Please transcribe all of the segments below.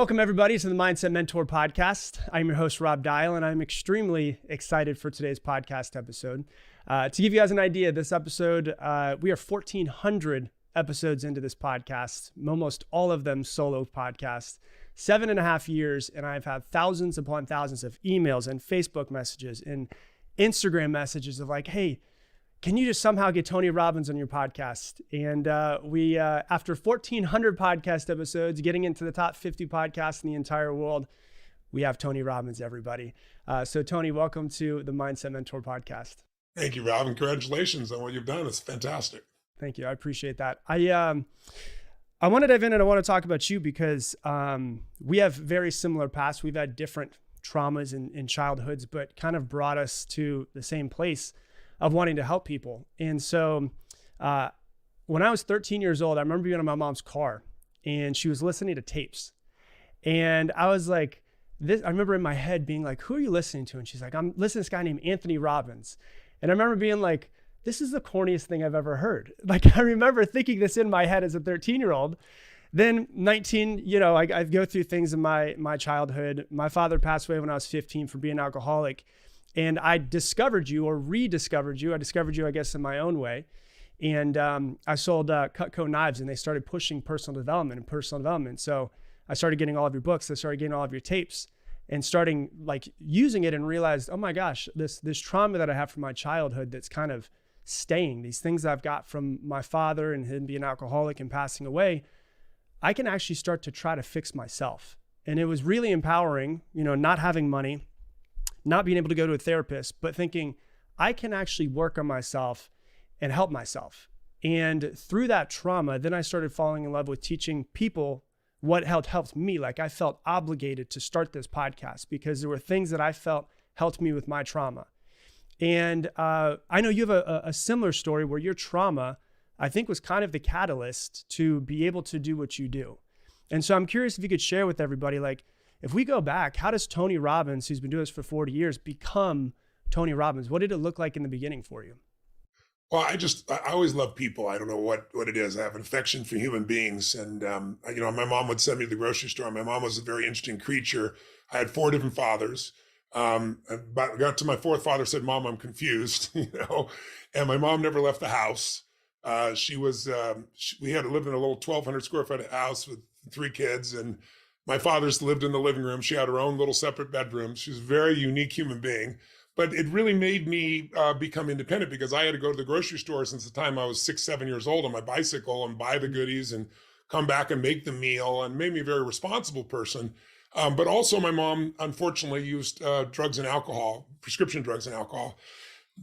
Welcome, everybody, to the Mindset Mentor podcast. I'm your host, Rob Dial, and I'm extremely excited for today's podcast episode. To give you guys an idea, this episode, we are 1,400 episodes into this podcast, almost all of them solo podcasts, 7.5 years, and I've had thousands upon thousands of emails and Facebook messages and Instagram messages of like, hey, can you just somehow get Tony Robbins on your podcast? And we, after 1,400 podcast episodes, getting into the top 50 podcasts in the entire world, we have Tony Robbins, everybody. So Tony, welcome to the Mindset Mentor podcast. Thank you, Rob, and congratulations on what you've done. It's fantastic. Thank you. I appreciate that. I want to dive in and I want to talk about you because we have very similar paths. We've had different traumas in childhoods, but kind of brought us to the same place of wanting to help people. And so when I was 13 years old, I remember being in my mom's car and she was listening to tapes. And I was like, I remember in my head being like, who are you listening to? And she's like, I'm listening to this guy named Anthony Robbins. And I remember being like, this is the corniest thing I've ever heard. Like, I remember thinking this in my head as a 13-year-old. Then 19, I go through things in my childhood. My father passed away when I was 15 from being an alcoholic. And I discovered you or rediscovered you. I discovered you, I guess, in my own way. And I sold Cutco knives and they started pushing personal development. So I started getting all of your books. I started getting all of your tapes and starting like using it and realized, oh my gosh, this trauma that I have from my childhood that's kind of staying, these things that I've got from my father and him being an alcoholic and passing away, I can actually start to try to fix myself. And it was really empowering, not having money, not being able to go to a therapist, but thinking I can actually work on myself and help myself. And through that trauma, then I started falling in love with teaching people what helped me. Like I felt obligated to start this podcast because there were things that I felt helped me with my trauma. And I know you have a similar story where your trauma, I think, was kind of the catalyst to be able to do what you do. And so I'm curious if you could share with everybody, like, if we go back, how does Tony Robbins, who's been doing this for 40 years, become Tony Robbins? What did it look like in the beginning for you? Well, I always love people. I don't know what it is. I have an affection for human beings. And, my mom would send me to the grocery store. My mom was a very interesting creature. I had 4 different fathers. But I got to my 4th father, said, Mom, I'm confused, and my mom never left the house. We had lived in a little 1,200 square foot house with 3 kids, and my father's lived in the living room. She had her own little separate bedroom. She's a very unique human being, but it really made me become independent because I had to go to the grocery store since the time I was 6, 7 years old on my bicycle and buy the goodies and come back and make the meal, and made me a very responsible person. But also my mom, unfortunately, used drugs and alcohol, prescription drugs and alcohol.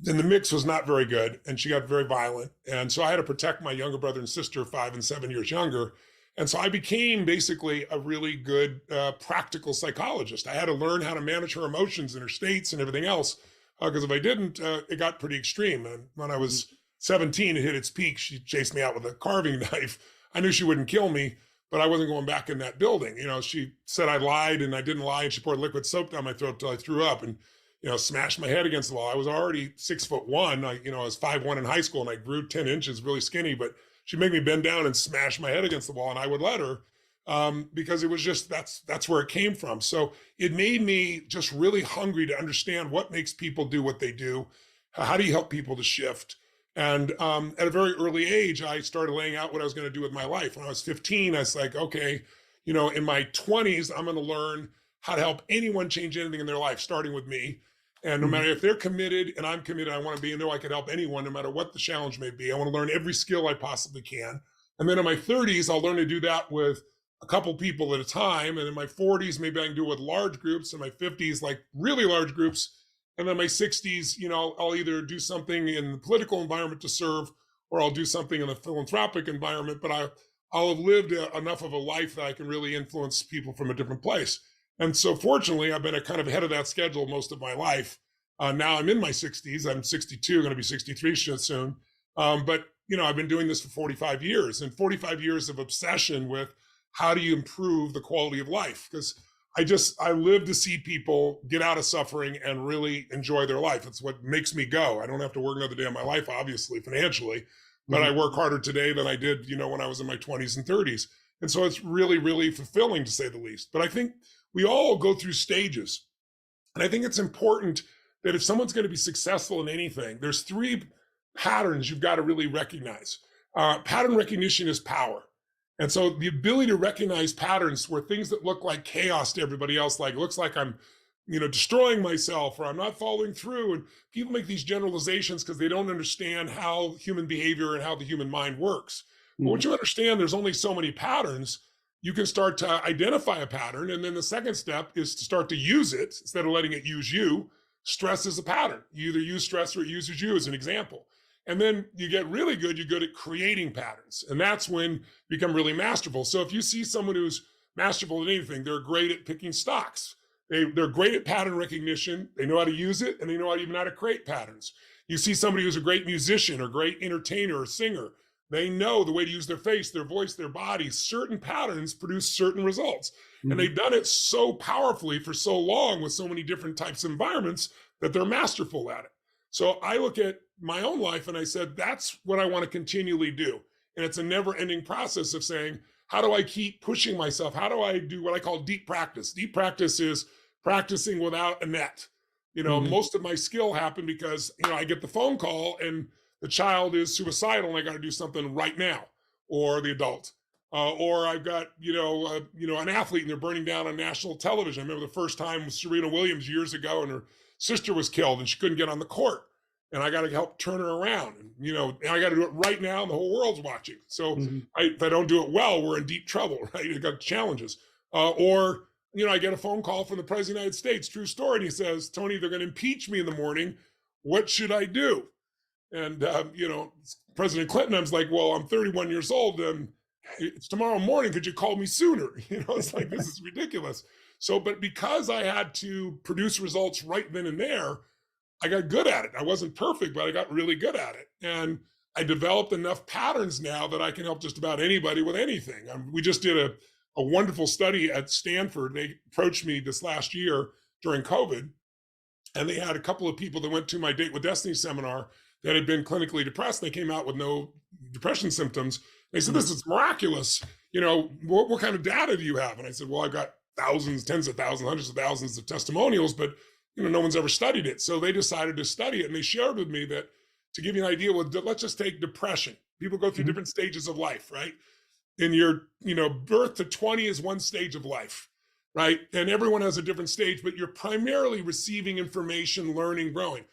And the mix was not very good, and she got very violent. And so I had to protect my younger brother and sister, 5 and 7 years younger. And so I became basically a really good practical psychologist. I had to learn how to manage her emotions and her states and everything else, because if I didn't, it got pretty extreme. And when I was 17, it hit its peak. She chased me out with a carving knife. I knew she wouldn't kill me, but I wasn't going back in that building. She said I lied and I didn't lie, and she poured liquid soap down my throat till I threw up and, smashed my head against the wall. I was already 6'1". I was 5'1" in high school and I grew 10 inches, really skinny, but she'd make me bend down and smash my head against the wall, and I would let her because it was just, that's where it came from. So it made me just really hungry to understand what makes people do what they do. How do you help people to shift? And at a very early age, I started laying out what I was going to do with my life. When I was 15, I was like, okay, in my 20s, I'm going to learn how to help anyone change anything in their life, starting with me. And no matter if they're committed and I'm committed, I want to be, I can help anyone, no matter what the challenge may be. I want to learn every skill I possibly can. And then in my 30s, I'll learn to do that with a couple people at a time. And in my 40s, maybe I can do it with large groups. In my 50s, like really large groups. And then my 60s, I'll either do something in the political environment to serve, or I'll do something in a philanthropic environment. But I'll have lived enough of a life that I can really influence people from a different place. And so fortunately, I've been kind of ahead of that schedule most of my life. Now I'm in my 60s. I'm 62, going to be 63 soon. But I've been doing this for 45 years, and 45 years of obsession with how do you improve the quality of life? Because I live to see people get out of suffering and really enjoy their life. It's what makes me go. I don't have to work another day of my life, obviously, financially, but I work harder today than I did, when I was in my 20s and 30s. And so it's really, really fulfilling to say the least. But I think we all go through stages. And I think it's important that if someone's going to be successful in anything, there's three patterns you've got to really recognize. Pattern recognition is power. And so the ability to recognize patterns where things that look like chaos to everybody else, like it looks like I'm, destroying myself or I'm not following through. And people make these generalizations because they don't understand how human behavior and how the human mind works. But once you understand there's only so many patterns, you can start to identify a pattern. And then the second step is to start to use it instead of letting it use you. Stress is a pattern. You either use stress or it uses you, as an example. And then you get really good, you're good at creating patterns. And that's when you become really masterful. So if you see someone who's masterful at anything, they're great at picking stocks. They're great at pattern recognition. They know how to use it, and they know how to create patterns. You see somebody who's a great musician or great entertainer or singer. They know the way to use their face, their voice, their body. Certain patterns produce certain results. And they've done it so powerfully for so long with so many different types of environments that they're masterful at it. So I look at my own life and I said, that's what I want to continually do. And it's a never ending process of saying, how do I keep pushing myself? How do I do what I call deep practice? Deep practice is practicing without a net. Most of my skill happened because, I get the phone call and the child is suicidal and I got to do something right now, or the adult. Or I've got, an athlete and they're burning down on national television. I remember the first time with Serena Williams years ago and her sister was killed and she couldn't get on the court. And I got to help turn her around. And, I got to do it right now and the whole world's watching. So if I don't do it well, we're in deep trouble, right? You've got challenges. Or I get a phone call from the President of the United States, true story. And he says, Tony, they're going to impeach me in the morning. What should I do? And, President Clinton, I was like, well, I'm 31 years old and it's tomorrow morning. Could you call me sooner? It's like, this is ridiculous. So, but because I had to produce results right then and there, I got good at it. I wasn't perfect, but I got really good at it. And I developed enough patterns now that I can help just about anybody with anything. We just did a wonderful study at Stanford. They approached me this last year during COVID, and they had a couple of people that went to my Date with Destiny seminar that had been clinically depressed. They came out with no depression symptoms. They said, this is miraculous. What kind of data do you have? And I said, well, I've got thousands, tens of thousands, hundreds of thousands of testimonials, but no one's ever studied it. So they decided to study it. And they shared with me that, to give you an idea, let's just take depression. People go through different stages of life, right? In your, birth to 20 is one stage of life, right? And everyone has a different stage, but you're primarily receiving information, learning, growing.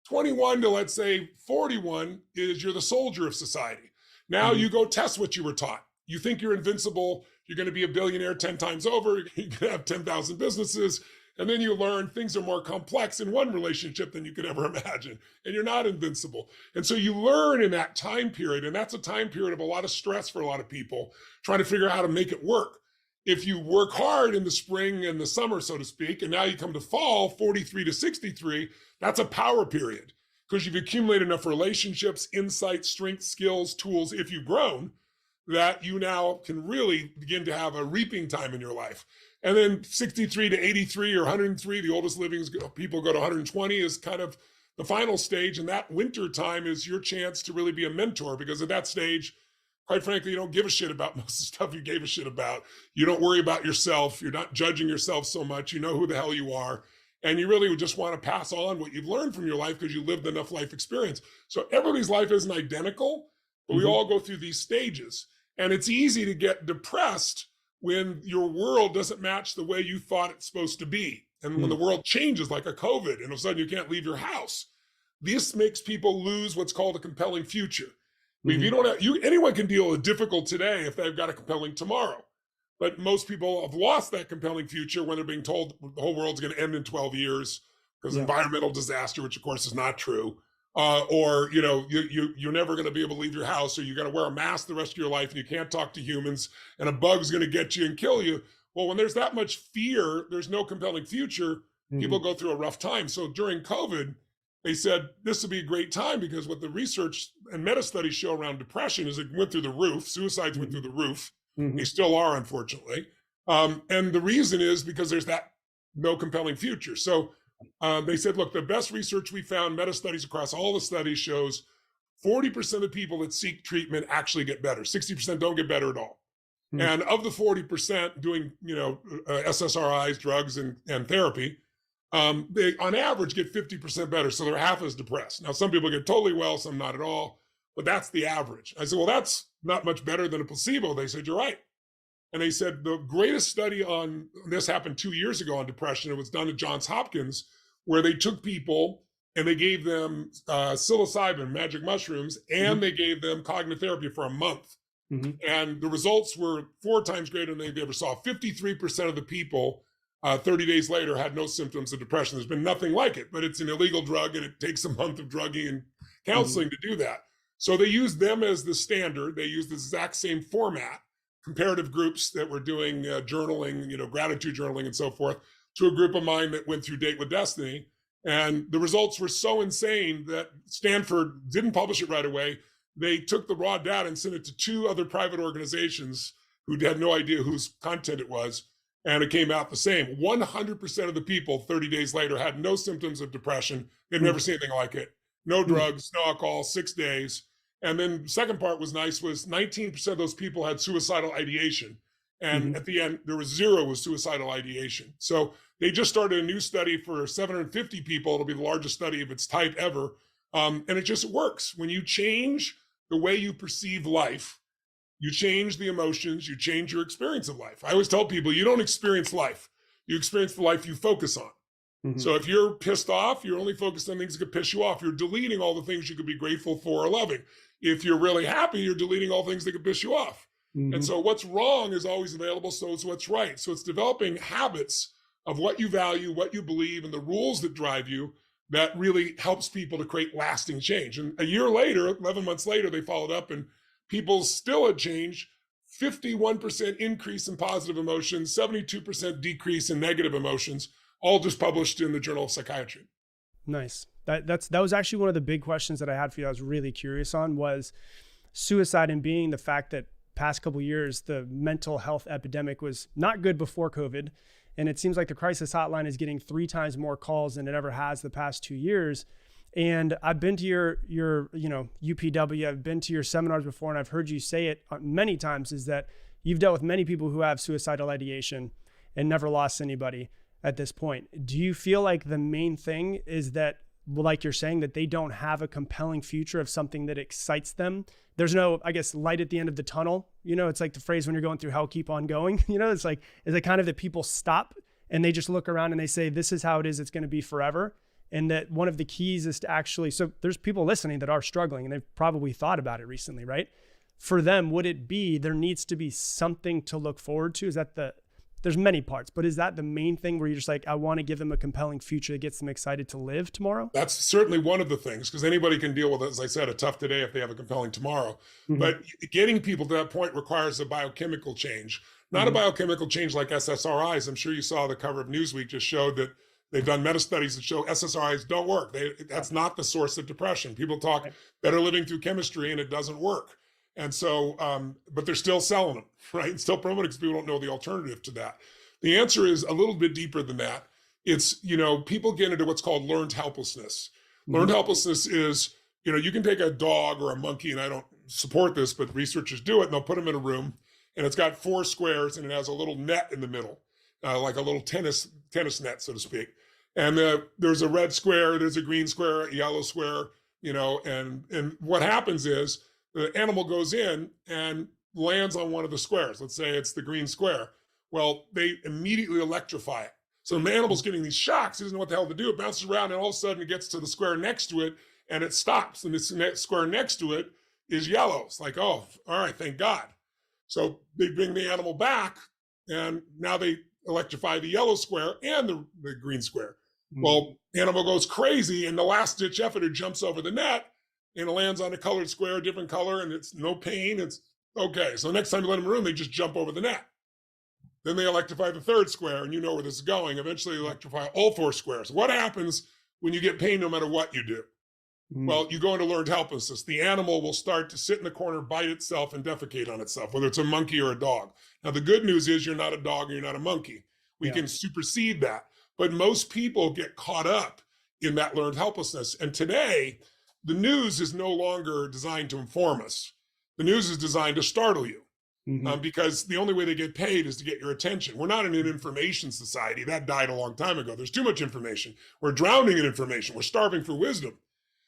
21 to, let's say, 41 is you're the soldier of society. Now you go test what you were taught. You think you're invincible. You're going to be a billionaire 10 times over. You're going to have 10,000 businesses. And then you learn things are more complex in one relationship than you could ever imagine. And you're not invincible. And so you learn in that time period. And that's a time period of a lot of stress for a lot of people, trying to figure out how to make it work. If you work hard in the spring and the summer, so to speak, and now you come to fall, 43 to 63, that's a power period because you've accumulated enough relationships, insights, strengths, skills, tools, if you've grown, that you now can really begin to have a reaping time in your life. And then 63 to 83 or 103, the oldest living people go to 120, is kind of the final stage. And that winter time is your chance to really be a mentor, because at that stage, quite frankly, you don't give a shit about most of the stuff you gave a shit about. You don't worry about yourself. You're not judging yourself so much. You know who the hell you are. And you really would just want to pass on what you've learned from your life because you lived enough life experience. So everybody's life isn't identical, but we all go through these stages. And it's easy to get depressed when your world doesn't match the way you thought it's supposed to be. And when the world changes, like a COVID, and all of a sudden you can't leave your house, this makes people lose what's called a compelling future. If you don't have, anyone can deal with difficult today if they've got a compelling tomorrow. But most people have lost that compelling future when they're being told the whole world's going to end in 12 years because environmental disaster, which of course is not true. Or, you're never going to be able to leave your house, or you got to wear a mask the rest of your life and you can't talk to humans and a bug's going to get you and kill you. Well, when there's that much fear, there's no compelling future. People go through a rough time. So during COVID, they said this would be a great time because what the research and meta studies show around depression is it went through the roof. Suicides went through the roof. They still are, unfortunately. And the reason is because there's that no compelling future. So they said, look, the best research we found, meta studies across all the studies, shows 40% of people that seek treatment actually get better. 60% don't get better at all. Hmm. And of the 40% doing, SSRIs, drugs, and therapy, they on average get 50% better. So they're half as depressed. Now, some people get totally well, some not at all, but that's the average. I said, well, that's not much better than a placebo. They said, you're right. And they said the greatest study on this happened 2 years ago on depression. It was done at Johns Hopkins, where they took people and they gave them psilocybin, magic mushrooms, Hmm. and they gave them cognitive therapy for a month. Hmm. And the results were 4 times greater than they ever saw. 53% of the people 30 days later had no symptoms of depression. There's been nothing like it, but it's an illegal drug and it takes a month of drugging and Hmm. counseling to do that. So they used them as the standard. They used the exact same format, comparative groups that were doing journaling, gratitude journaling and so forth, to a group of mine that went through Date with Destiny. And the results were so insane that Stanford didn't publish it right away. They took the raw data and sent it to 2 other private organizations who had no idea whose content it was. And it came out the same. 100% of the people 30 days later had no symptoms of depression. They'd never seen anything like it. No drugs, no alcohol, 6 days. And then the second part was nice was 19% of those people had suicidal ideation. And Hmm. at the end, there was 0 with suicidal ideation. So they just started a new study for 750 people. It'll be the largest study of its type ever. And it just works. When you change the way you perceive life, you change the emotions, you change your experience of life. I always tell people you don't experience life, you experience the life you focus on. Hmm. So if you're pissed off, you're only focused on things that could piss you off. You're deleting all the things you could be grateful for or loving. If you're really happy, you're deleting all things that could piss you off. And Hmm. so what's wrong is always available, so is what's right. So it's developing habits of what you value, what you believe, and the rules that drive you that really helps people to create lasting change. And a year later, 11 months later, they followed up and people still had changed. 51% increase in positive emotions, 72% decrease in negative emotions, all just published in the Journal of Psychiatry. Nice. That was actually one of the big questions that I had for you. I was really curious on was suicide, and being the fact that past couple of years the mental health epidemic was not good before COVID, and it seems like the crisis hotline is getting 3 times more calls than it ever has the past 2 years. And I've been to your UPW. I've been to your seminars before, and I've heard you say it many times, is that you've dealt with many people who have suicidal ideation and never lost anybody at this point. Do you feel like the main thing is that, like you're saying, that they don't have a compelling future of something that excites them? There's no, I guess, light at the end of the tunnel. It's like the phrase when you're going through hell, keep on going. It's like, is it kind of that people stop and they just look around and they say, this is how it is, it's going to be forever. And that one of the keys is to actually, so there's people listening that are struggling and they've probably thought about it recently, right? For them, would it be, there needs to be something to look forward to? Is that there's many parts, but is that the main thing where you're just like, I want to give them a compelling future that gets them excited to live tomorrow? That's certainly one of the things, because anybody can deal with, as I said, a tough today if they have a compelling tomorrow. Mm-hmm. But getting people to that point requires a biochemical change, not a Mm-hmm. biochemical change like SSRIs. I'm sure you saw the cover of Newsweek just showed that they've done meta studies that show SSRIs don't work. That's not the source of depression. People talk Right. better living through chemistry and it doesn't work. And so, but they're still selling them, right? And still promoting because people don't know the alternative to that. The answer is a little bit deeper than that. It's, people get into what's called learned helplessness. Mm-hmm. Learned helplessness is, you can take a dog or a monkey, and I don't support this, but researchers do it, and they'll put them in a room, and it's got 4 squares, and it has a little net in the middle, like a little tennis net, so to speak. And there's a red square, there's a green square, a yellow square, and what happens is the animal goes in and lands on one of the squares. Let's say it's the green square. Well, they immediately electrify it. So the animal's getting these shocks. He doesn't know what the hell to do. It bounces around, and all of a sudden it gets to the square next to it, and it stops. And this square next to it is yellow. It's like, oh, all right, thank God. So they bring the animal back, and now they electrify the yellow square and the green square. Well, the animal goes crazy, and the last ditch effort, it jumps over the net, and it lands on a colored square, a different color, and it's no pain. It's okay. So next time you let them in the room, they just jump over the net. Then they electrify the 3rd square, and you know where this is going. Eventually, they electrify all 4 squares. What happens when you get pain no matter what you do? Mm-hmm. Well, you go into learned helplessness. The animal will start to sit in the corner, bite itself, and defecate on itself, whether it's a monkey or a dog. Now, the good news is you're not a dog and you're not a monkey. We can supersede that. But most people get caught up in that learned helplessness. And today, the news is no longer designed to inform us. The news is designed to startle you. Hmm. because the only way they get paid is to get your attention. We're not in an information society. That died a long time ago. There's too much information. We're drowning in information. We're starving for wisdom.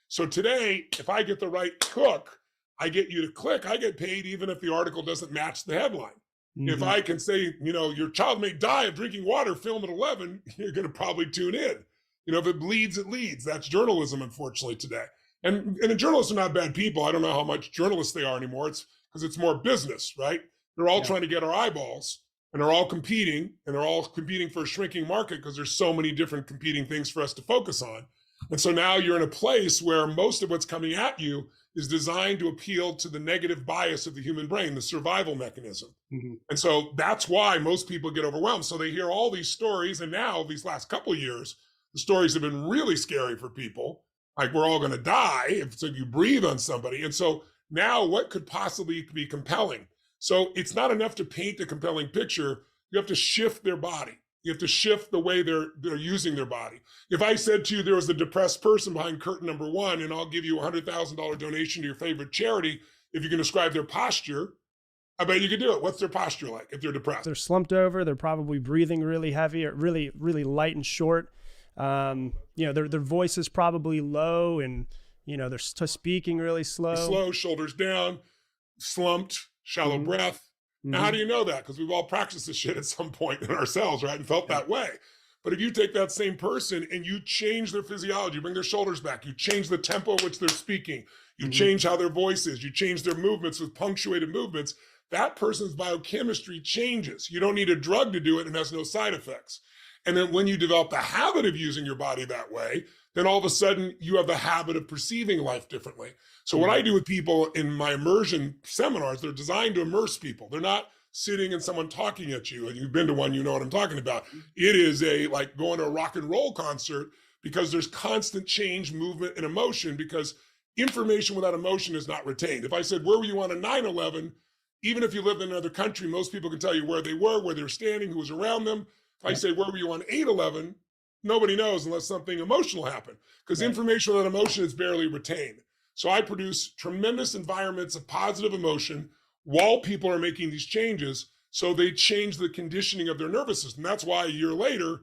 So today, if I get the right hook, I get you to click, I get paid even if the article doesn't match the headline. If Hmm. I can say, your child may die of drinking water, film at 11, you're going to probably tune in. If it bleeds, it leads. That's journalism, unfortunately, today. And the journalists are not bad people. I don't know how much journalists they are anymore. It's because it's more business, right? They're all Yeah. trying to get our eyeballs, and they're all competing, and they're all competing for a shrinking market because there's so many different competing things for us to focus on. And so now you're in a place where most of what's coming at you is designed to appeal to the negative bias of the human brain, the survival mechanism. Hmm. And so that's why most people get overwhelmed. So they hear all these stories. And now, these last couple of years, the stories have been really scary for people. Like, we're all going to die if you breathe on somebody. And so now, what could possibly be compelling? So it's not enough to paint a compelling picture. You have to shift their body. You have to shift the way they're using their body. If I said to you there was a depressed person behind curtain number 1, and I'll give you a $100,000 donation to your favorite charity if you can describe their posture, I bet you could do it. What's their posture like if they're depressed? They're slumped over. They're probably breathing really heavy, or really, really light and short. Their voice is probably low, and they're speaking really slow. Slow, shoulders down, slumped, shallow breath. Now, how do you know that? Because we've all practiced this shit at some point in ourselves, right? And felt that way. But if you take that same person and you change their physiology, bring their shoulders back, you change the tempo at which they're speaking, you change how their voice is, you change their movements with punctuated movements, that person's biochemistry changes. You don't need a drug to do it, and has no side effects. And then when you develop the habit of using your body that way, then all of a sudden you have the habit of perceiving life differently. So what I do with people in my immersion seminars, they're designed to immerse people. They're not sitting and someone talking at you. And you've been to one, you know what I'm talking about. It is like going to a rock and roll concert, because there's constant change, movement, and emotion, because information without emotion is not retained. If I said, where were you on a 9/11? Even if you lived in another country, most people can tell you where they were standing, who was around them. If I say, where were you on 8/11? Nobody knows unless something emotional happened, because information without emotion is barely retained. So I produce tremendous environments of positive emotion while people are making these changes, so they change the conditioning of their nervous system. That's why a year later,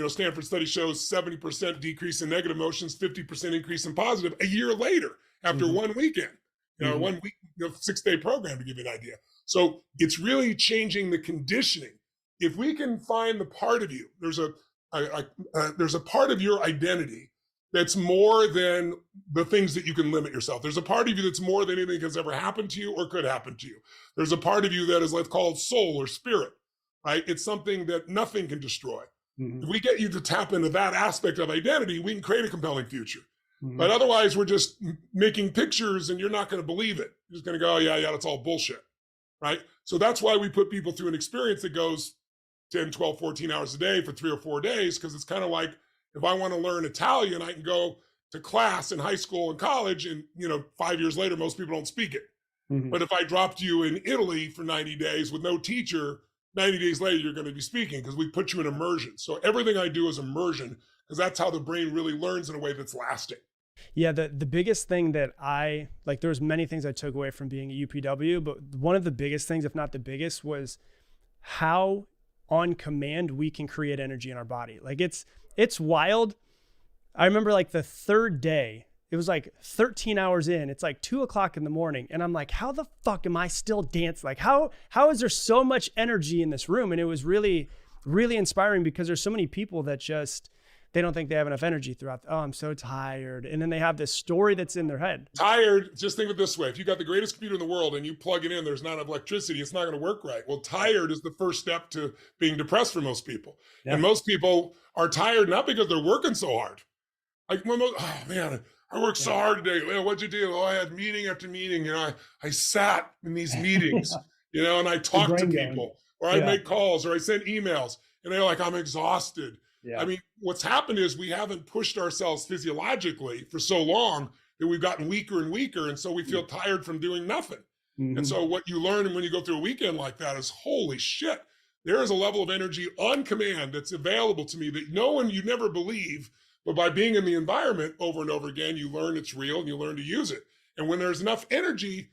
Stanford study shows 70% decrease in negative emotions, 50% increase in positive a year later after 1 weekend, 1 week, 6-day program, to give you an idea. So it's really changing the conditioning. If we can find the part of you, there's a part of your identity that's more than the things that you can limit yourself. There's a part of you that's more than anything that's ever happened to you or could happen to you. There's a part of you that is called soul or spirit, right? It's something that nothing can destroy. If we get you to tap into that aspect of identity, we can create a compelling future. But otherwise, we're just making pictures and you're not going to believe it. You're just going to go, oh, yeah, that's all bullshit, right? So that's why we put people through an experience that goes 10, 12, 14 hours a day for 3 or 4 days, because it's kind of like, if I want to learn Italian, I can go to class in high school and college, and 5 years later, most people don't speak it. But if I dropped you in Italy for 90 days with no teacher, 90 days later, you're going to be speaking, because we put you in immersion. So everything I do is immersion, because that's how the brain really learns in a way that's lasting. Yeah, the biggest thing that there's many things I took away from being at UPW, but one of the biggest things, if not the biggest, was how on command we can create energy in our body. It's wild. I remember the third day, it was 13 hours in, it's 2:00 in the morning. And I'm like, how the fuck am I still dancing? How is there so much energy in this room? And it was really, really inspiring, because there's so many people that they don't think they have enough energy throughout. Oh, I'm so tired. And then they have this story that's in their head. Tired, just think of it this way. If you got the greatest computer in the world and you plug it in, there's not enough electricity, it's not going to work right. Well, tired is the first step to being depressed for most people. Yeah. And most people are tired not because they're working so hard. Oh man, I worked so hard today. Well, what'd you do? Oh, I had meeting after meeting. I sat in these meetings, and I talked to people, or I make calls, or I sent emails, and they're like, I'm exhausted. Yeah. I mean, what's happened is we haven't pushed ourselves physiologically for so long that we've gotten weaker and weaker. And so we feel tired from doing nothing. And so what you learn when you go through a weekend like that is, holy shit, there is a level of energy on command that's available to me that you never believe. But by being in the environment over and over again, you learn it's real and you learn to use it. And when there's enough energy,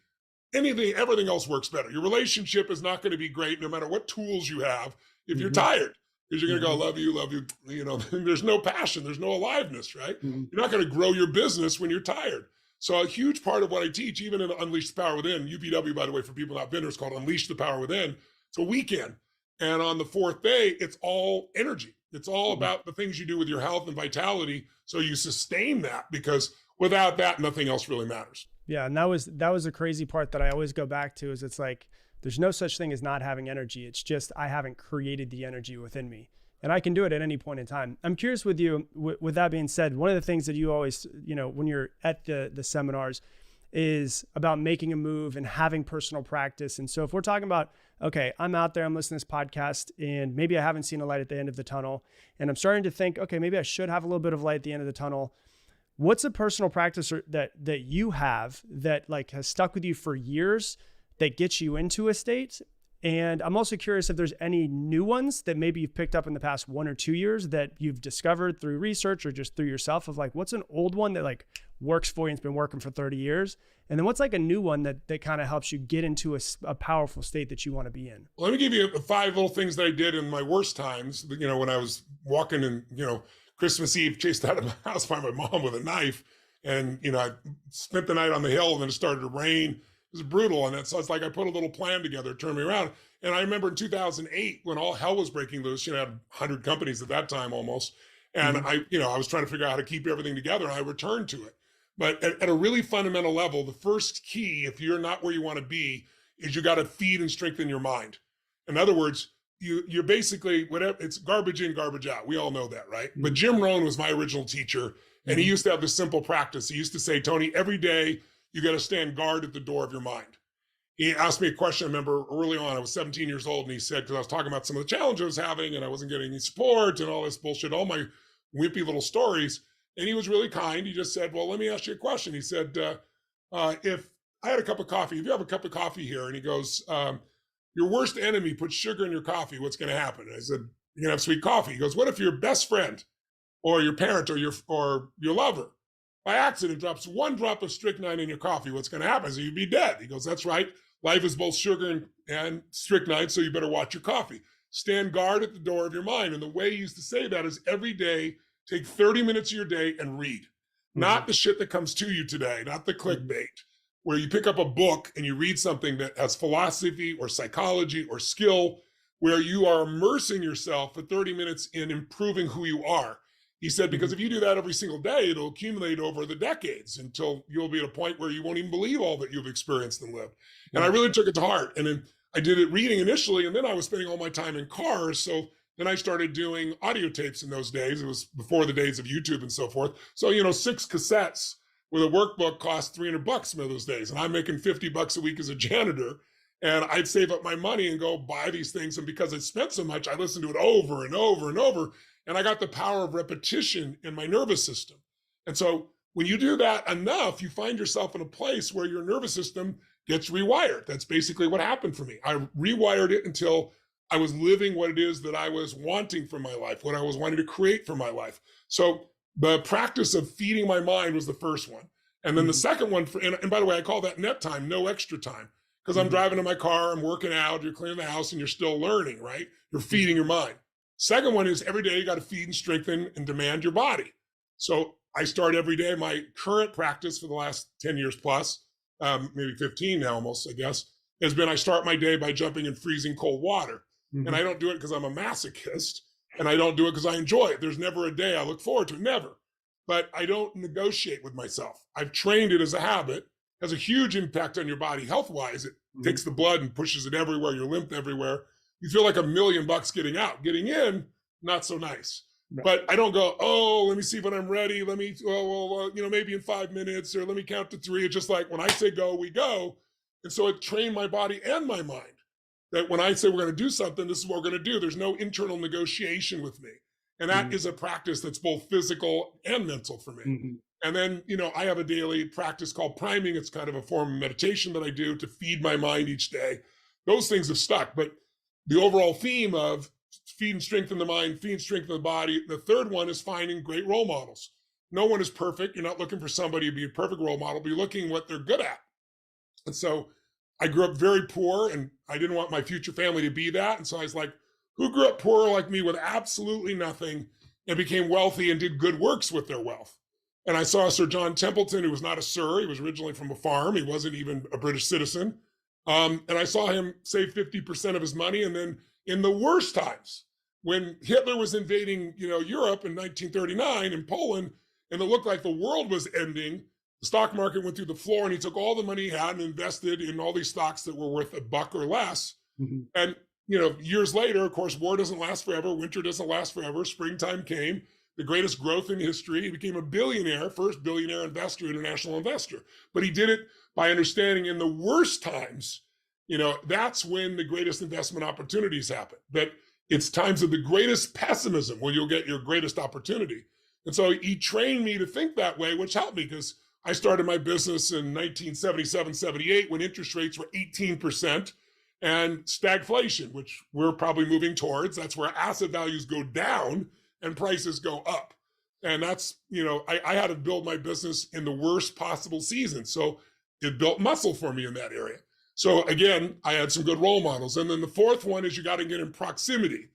everything else works better. Your relationship is not going to be great no matter what tools you have if you're Mm-hmm. tired. Because you're going to go, Mm-hmm. love you, you know, there's no passion, there's no aliveness, right? Mm-hmm. You're not going to grow your business when you're tired. So a huge part of what I teach, even in Unleash the Power Within, UPW, by the way, for people not been there, it's called Unleash the Power Within. It's a weekend. And on the fourth day, it's all energy. It's all Mm-hmm. about the things you do with your health and vitality. So you sustain that, because without that, nothing else really matters. Yeah. And that was the crazy part that I always go back to, is it's like, there's no such thing as not having energy. It's just, I haven't created the energy within me, and I can do it at any point in time. I'm curious with you, with that being said, one of the things that you always, you know, when you're at the seminars, is about making a move and having personal practice. And so if we're talking about, okay, I'm out there, I'm listening to this podcast, and maybe I haven't seen a light at the end of the tunnel, and I'm starting to think, okay, maybe I should have a little bit of light at the end of the tunnel. What's a personal practice that you have that like has stuck with you for years, that gets you into a state? And I'm also curious if there's any new ones that maybe you've picked up in the past 1 or 2 years that you've discovered through research or just through yourself, of like, what's an old one that like works for you and it's been working for 30 years? And then what's like a new one that kind of helps you get into a powerful state that you want to be in? Well, let me give you 5 little things that I did in my worst times. You know, when I was walking and, you know, Christmas Eve, chased out of my house by my mom with a knife. And, you know, I spent the night on the hill, and then it started to rain. It was brutal. And so it's like I put a little plan together, turned me around. And I remember in 2008, when all hell was breaking loose, you know, I had 100 companies at that time almost. And I was trying to figure out how to keep everything together, and I returned to it. But at a really fundamental level, the first key, if you're not where you want to be, is you got to feed and strengthen your mind. In other words, you're basically, whatever, it's garbage in, garbage out. We all know that, right? Mm-hmm. But Jim Rohn was my original teacher, and he used to have this simple practice. He used to say, Tony, every day you got to stand guard at the door of your mind. He asked me a question. I remember early on, I was 17 years old, and he said, because I was talking about some of the challenges I was having, and I wasn't getting any support and all this bullshit, all my wimpy little stories. And he was really kind. He just said, well, let me ask you a question. He said, if I had a cup of coffee, if you have a cup of coffee here, and he goes, your worst enemy puts sugar in your coffee, what's going to happen? And I said, you're going to have sweet coffee. He goes, what if your best friend or your parent or your lover by accident drops 1 drop of strychnine in your coffee? What's going to happen? So you'd be dead. He goes, that's right. Life is both sugar and strychnine, so you better watch your coffee. Stand guard at the door of your mind. And the way he used to say that is every day, take 30 minutes of your day and read. Not the shit that comes to you today, not the clickbait, where you pick up a book and you read something that has philosophy or psychology or skill, where you are immersing yourself for 30 minutes in improving who you are. He said, because if you do that every single day, it'll accumulate over the decades until you'll be at a point where you won't even believe all that you've experienced and lived. And I really took it to heart. And then I did it reading initially, and then I was spending all my time in cars. So then I started doing audio tapes in those days. It was before the days of YouTube and so forth. So, 6 cassettes with a workbook cost $300 some of those days. And I'm making $50 a week as a janitor. And I'd save up my money and go buy these things. And because I spent so much, I listened to it over and over and over. And I got the power of repetition in my nervous system. And so when you do that enough, you find yourself in a place where your nervous system gets rewired. That's basically what happened for me. I rewired it until I was living what it is that I was wanting for my life, what I was wanting to create for my life. So the practice of feeding my mind was the first one. And then the second one, and by the way, I call that net time, no extra time, because I'm driving in my car, I'm working out, you're cleaning the house, and you're still learning, right? You're feeding your mind. Second one is every day you got to feed and strengthen and demand your body. So I start every day. My current practice for the last 10 years plus, maybe 15 now almost, I guess, has been I start my day by jumping in freezing cold water. And I don't do it because I'm a masochist, and I don't do it because I enjoy it. There's never a day I look forward to it, never. But I don't negotiate with myself. I've trained it as a habit, has a huge impact on your body health-wise. It takes the blood and pushes it everywhere, your lymph everywhere. You feel like $1 million getting out. Getting in, not so nice. Right. But I don't go, oh, let me see when I'm ready. Let me, maybe in 5 minutes, or let me count to 3. It's just like when I say go, we go. And so it trained my body and my mind that when I say we're going to do something, this is what we're going to do. There's no internal negotiation with me. And that is a practice that's both physical and mental for me. And then, I have a daily practice called priming. It's kind of a form of meditation that I do to feed my mind each day. Those things have stuck. But the overall theme of feed and strengthen the mind, feed and strengthen the body. The third one is finding great role models. No one is perfect. You're not looking for somebody to be a perfect role model, but you're looking what they're good at. And so I grew up very poor and I didn't want my future family to be that. And so I was like, who grew up poor like me with absolutely nothing and became wealthy and did good works with their wealth? And I saw Sir John Templeton, who was not a Sir. He was originally from a farm. He wasn't even a British citizen. And I saw him save 50% of his money. And then in the worst times, when Hitler was invading, Europe in 1939 in Poland, and it looked like the world was ending, the stock market went through the floor, and he took all the money he had and invested in all these stocks that were worth $1 or less. Mm-hmm. And years later, of course, war doesn't last forever. Winter doesn't last forever. Springtime came, the greatest growth in history. He became a billionaire, first billionaire investor, international investor. But he did it by understanding in the worst times, that's when the greatest investment opportunities happen. But it's times of the greatest pessimism when you'll get your greatest opportunity. And so he trained me to think that way, which helped me because I started my business in 1977, 78 when interest rates were 18% and stagflation, which we're probably moving towards. That's where asset values go down and prices go up. And that's, I had to build my business in the worst possible season. So it built muscle for me in that area. So again, I had some good role models. And then the fourth one is you got to get in proximity.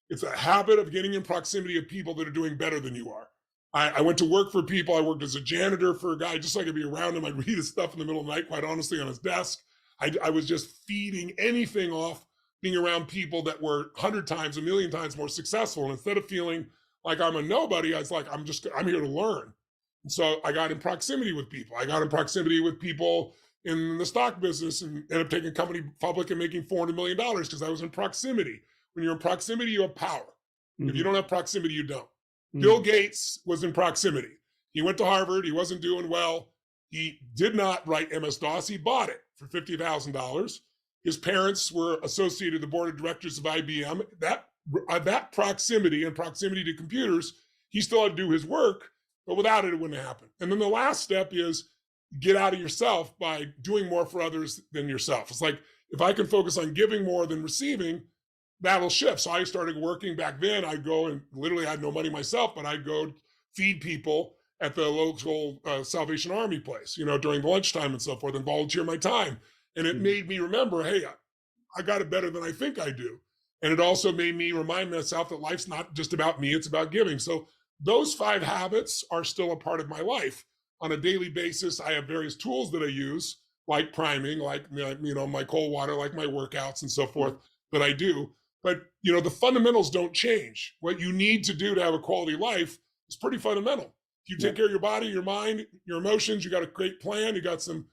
It's a habit of getting in proximity of people that are doing better than you are. I went to work for people. I worked as a janitor for a guy, just so I could be around him. I'd read his stuff in the middle of the night, quite honestly, on his desk. I was just feeding anything off being around people that were 100 times, 1,000,000 times more successful. And instead of feeling like I'm a nobody, I was like, I'm here to learn. And so I got in proximity with people. I got in proximity with people in the stock business and ended up taking a company public and making $400 million because I was in proximity. When you're in proximity, you have power. Mm-hmm. If you don't have proximity, you don't. Mm-hmm. Bill Gates was in proximity. He went to Harvard. He wasn't doing well. He did not write MS-DOS. He bought it for $50,000. His parents were associated with the board of directors of IBM. That proximity and proximity to computers, he still had to do his work, but without it, it wouldn't happen. And then the last step is get out of yourself by doing more for others than yourself. It's like, if I can focus on giving more than receiving, that'll shift. So I started working back then. I'd go and literally had no money myself, but I'd go feed people at the local Salvation Army place, during the lunchtime and so forth, and volunteer my time. And it made me remember, hey, I got it better than I think I do. And it also made me remind myself that life's not just about me, it's about giving. So those 5 habits are still a part of my life. On a daily basis, I have various tools that I use, like priming, like, my cold water, like my workouts and so forth that I do. But, the fundamentals don't change. What you need to do to have a quality life is pretty fundamental. If you take care of your body, your mind, your emotions, you got a great plan, you got some,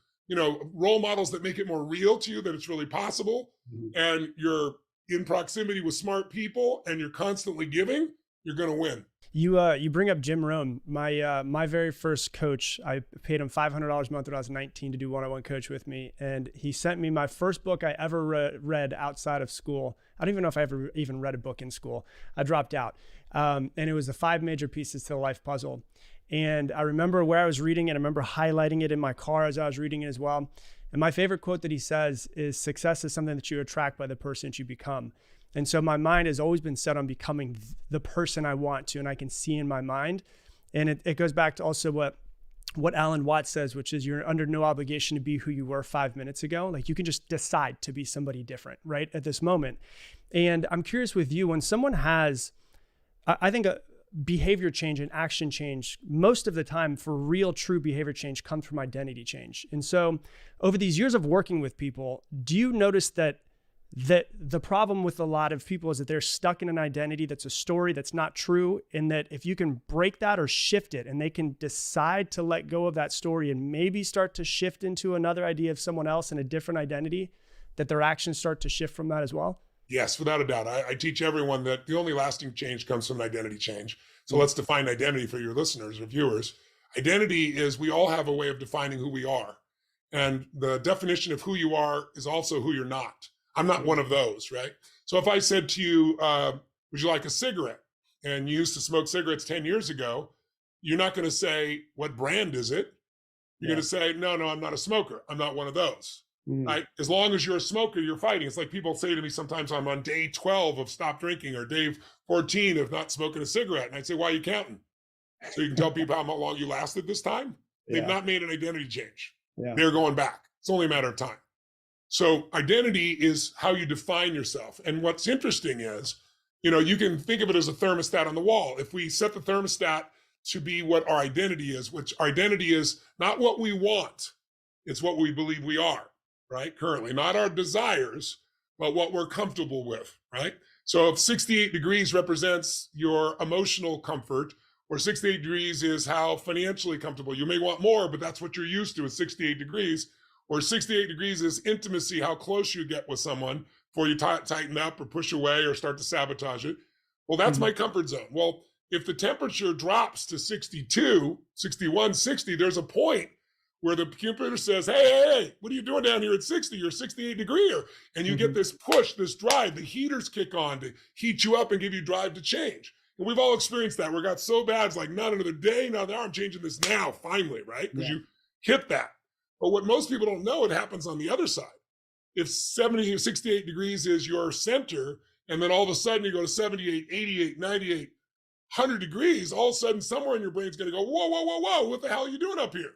role models that make it more real to you that it's really possible, and you're in proximity with smart people and you're constantly giving, you're going to win. You bring up Jim Rohn, my very first coach. I paid him $500 a month when I was 19 to do one-on-one coach with me, and he sent me my first book I ever read outside of school. I don't even know if I ever even read a book in school. I dropped out, and it was the 5 major pieces to the life puzzle. And I remember where I was reading it. I remember highlighting it in my car as I was reading it as well. And my favorite quote that he says is, "Success is something that you attract by the person that you become." And so my mind has always been set on becoming the person I want to, and I can see in my mind. And it goes back to also what Alan Watts says, which is you're under no obligation to be who you were 5 minutes ago. Like, you can just decide to be somebody different right at this moment. And I'm curious with you, when someone has, I think a behavior change and action change, most of the time for real true behavior change comes from identity change. And so over these years of working with people, do you notice that the problem with a lot of people is that they're stuck in an identity that's a story that's not true, and that if you can break that or shift it and they can decide to let go of that story and maybe start to shift into another idea of someone else and a different identity, that their actions start to shift from that as well? Yes, without a doubt. I teach everyone that the only lasting change comes from identity change. So let's define identity for your listeners or viewers. Identity is, we all have a way of defining who we are. And the definition of who you are is also who you're not. I'm not one of those, right? So if I said to you, would you like a cigarette? And you used to smoke cigarettes 10 years ago, you're not going to say, what brand is it? You're going to say, no, I'm not a smoker. I'm not one of those. Right? As long as you're a smoker, you're fighting. It's like people say to me sometimes, I'm on day 12 of stop drinking or day 14 of not smoking a cigarette. And I say, why are you counting? So you can tell people how long you lasted this time. They've not made an identity change. They're going back. It's only a matter of time. So identity is how you define yourself. And what's interesting is, you can think of it as a thermostat on the wall. If we set the thermostat to be what our identity is, which our identity is not what we want, it's what we believe we are, right? Currently, not our desires, but what we're comfortable with, right? So if 68 degrees represents your emotional comfort, or 68 degrees is how financially comfortable, you may want more, but that's what you're used to at 68 degrees. Or 68 degrees is intimacy, how close you get with someone before you tighten up or push away or start to sabotage it. Well, that's my comfort zone. Well, if the temperature drops to 62, 61, 60, there's a point where the computer says, hey, what are you doing down here at 60? You're 68 degree. And you get this push, this drive, the heaters kick on to heat you up and give you drive to change. And we've all experienced that. We got so bad, it's like, not another day, not another hour, I'm changing this now, finally, right? Because you hit that. But what most people don't know, it happens on the other side. If 70 or 68 degrees is your center, and then all of a sudden you go to 78, 88, 98, 100 degrees, all of a sudden somewhere in your brain's going to go, whoa, what the hell are you doing up here?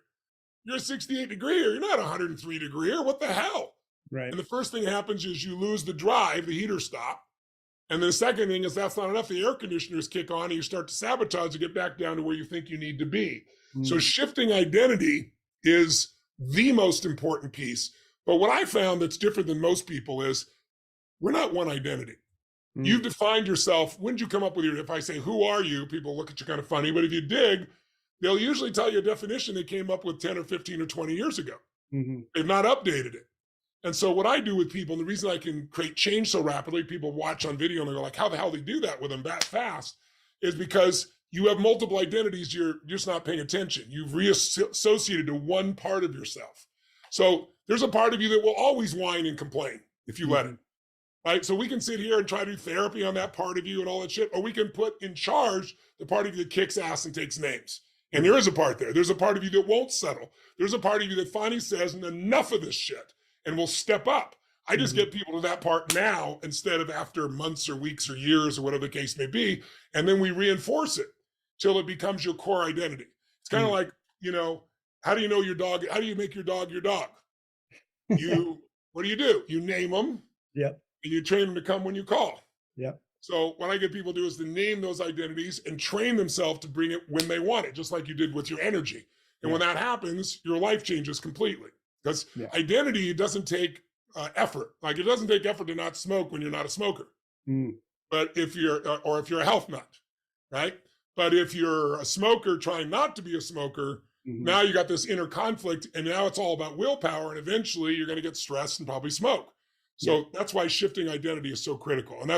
You're a 68 degree, or you're not 103 degree, or what the hell? Right. And the first thing that happens is you lose the drive, the heater stop. And then the second thing is that's not enough. The air conditioners kick on and you start to sabotage to get back down to where you think you need to be. So shifting identity is the most important piece. But what I found that's different than most people is we're not one identity. You've defined yourself. When did you come up with if I say, who are you? People look at you kind of funny, but if you dig, they'll usually tell you a definition they came up with 10 or 15 or 20 years ago. They've not updated it. And so what I do with people, and the reason I can create change so rapidly, people watch on video and they go like, how the hell do they do that with them that fast? Is because you have multiple identities, you're just not paying attention. You've reassociated to one part of yourself. So there's a part of you that will always whine and complain if you let it. Right? So we can sit here and try to do therapy on that part of you and all that shit, or we can put in charge the part of you that kicks ass and takes names. And there is a part there. There's a part of you that won't settle. There's a part of you that finally says, enough of this shit, and will step up. I just get people to that part now instead of after months or weeks or years or whatever the case may be. And then we reinforce it till it becomes your core identity. It's kind of like, how do you know your dog? How do you make your dog your dog? What do? You name them. Yep. And you train them to come when you call. Yep. So what I get people to do is to name those identities and train themselves to bring it when they want it, just like you did with your energy. And when that happens, your life changes completely. Because identity doesn't take effort. Like it doesn't take effort to not smoke when you're not a smoker. But if you're a health nut, right? But if you're a smoker trying not to be a smoker, now you got this inner conflict, and now it's all about willpower. And eventually you're going to get stressed and probably smoke. So that's why shifting identity is so critical. And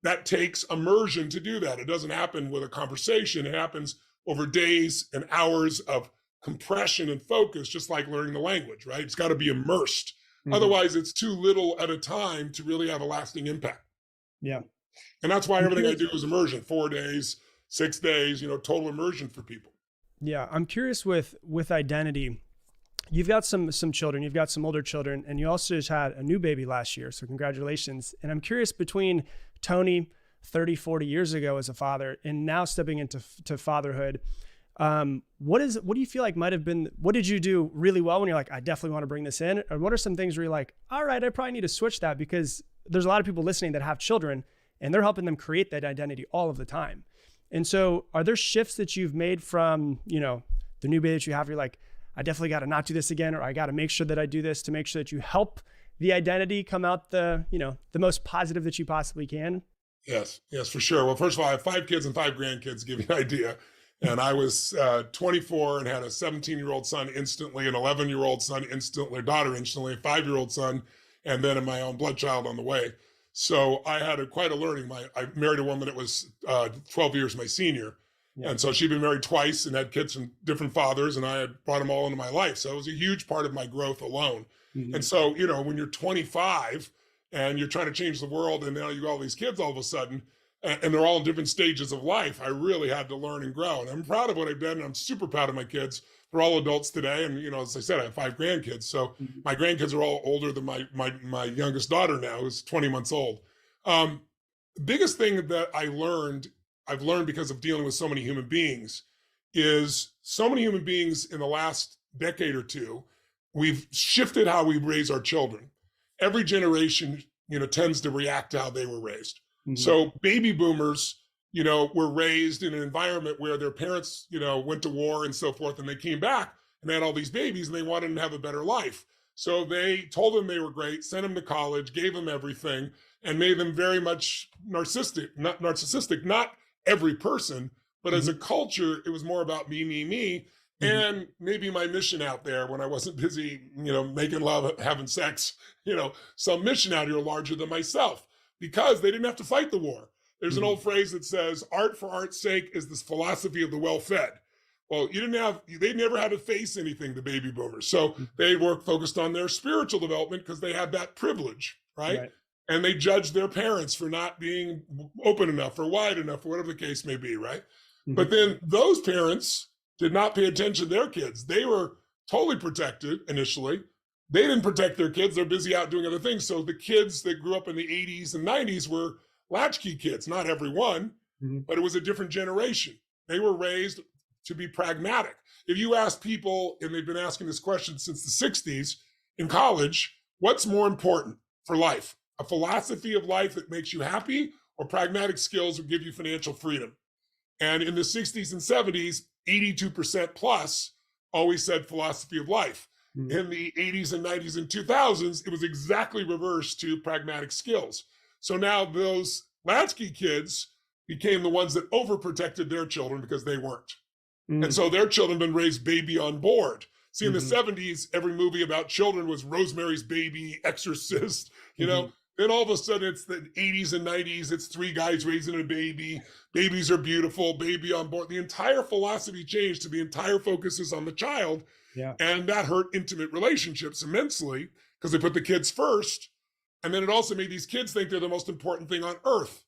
that takes immersion to do that. It doesn't happen with a conversation. It happens over days and hours of compression and focus, just like learning the language, right? It's got to be immersed. Otherwise, it's too little at a time to really have a lasting impact. Yeah. And that's why everything I do is immersion, 4 days, 6 days, total immersion for people. Yeah. I'm curious with identity. You've got some children, you've got some older children, and you also just had a new baby last year. So congratulations. And I'm curious, between Tony 30, 40 years ago as a father and now stepping into fatherhood, what do you feel like might have been, what did you do really well when you're like, I definitely want to bring this in? Or what are some things where you're like, all right, I probably need to switch that? Because there's a lot of people listening that have children and they're helping them create that identity all of the time. And so are there shifts that you've made from, the new baby that you have, you're like, I definitely got to not do this again, or I got to make sure that I do this to make sure that you help the identity come out the most positive that you possibly can? Yes, for sure. Well, first of all, I have 5 kids and 5 grandkids, to give you an idea. And I was 24 and had a 17-year-old son instantly, an 11-year-old son instantly, a daughter instantly, a 5-year-old son, and then my own blood child on the way. So I had quite a learning. I married a woman that was 12 years my senior. Yeah. And so she'd been married twice and had kids from different fathers, and I had brought them all into my life. So it was a huge part of my growth alone. And so, when you're 25 and you're trying to change the world, and now you got all these kids all of a sudden, and they're all in different stages of life, I really had to learn and grow. And I'm proud of what I've done, and I'm super proud of my kids. They're all adults today. And, as I said, I have 5 grandkids. So my grandkids are all older than my youngest daughter now, who's 20 months old. The biggest thing that I've learned because of dealing with so many human beings is so many human beings in the last decade or two, we've shifted how we raise our children. every generation, tends to react to how they were raised. Mm-hmm. So baby boomers, were raised in an environment where their parents, went to war and so forth, and they came back and had all these babies and they wanted them to have a better life. So they told them they were great, sent them to college, gave them everything, and made them very much narcissistic. Not every person, but as a culture, it was more about me, and maybe my mission out there when I wasn't busy, making love, having sex, some mission out here larger than myself, because they didn't have to fight the war. There's an old phrase that says, art for art's sake is this philosophy of the well-fed. Well, they never had to face anything, the baby boomers. So they were focused on their spiritual development because they had that privilege, right? And they judged their parents for not being open enough or wide enough or whatever the case may be, right? But then those parents did not pay attention to their kids. They were totally protected initially. They didn't protect their kids. They're busy out doing other things. So the kids that grew up in the 80s and 90s were latchkey kids, not every one, but it was a different generation. They were raised to be pragmatic. If you ask people, and they've been asking this question since the 60s in college, what's more important for life? A philosophy of life that makes you happy, or pragmatic skills that give you financial freedom? And in the 60s and 70s, 82% plus always said philosophy of life. In the 80s and 90s and 2000s, it was exactly reversed to pragmatic skills. So now those latchkey kids became the ones that overprotected their children because they weren't. And so their children have been raised baby on board. See, in the 70s, every movie about children was Rosemary's Baby, Exorcist, Then all of a sudden it's the 80s and 90s, it's three guys raising a baby, babies are beautiful, baby on board. The entire philosophy changed to the entire focus is on the child. And that hurt intimate relationships immensely because they put the kids first. And then it also made these kids think they're the most important thing on earth.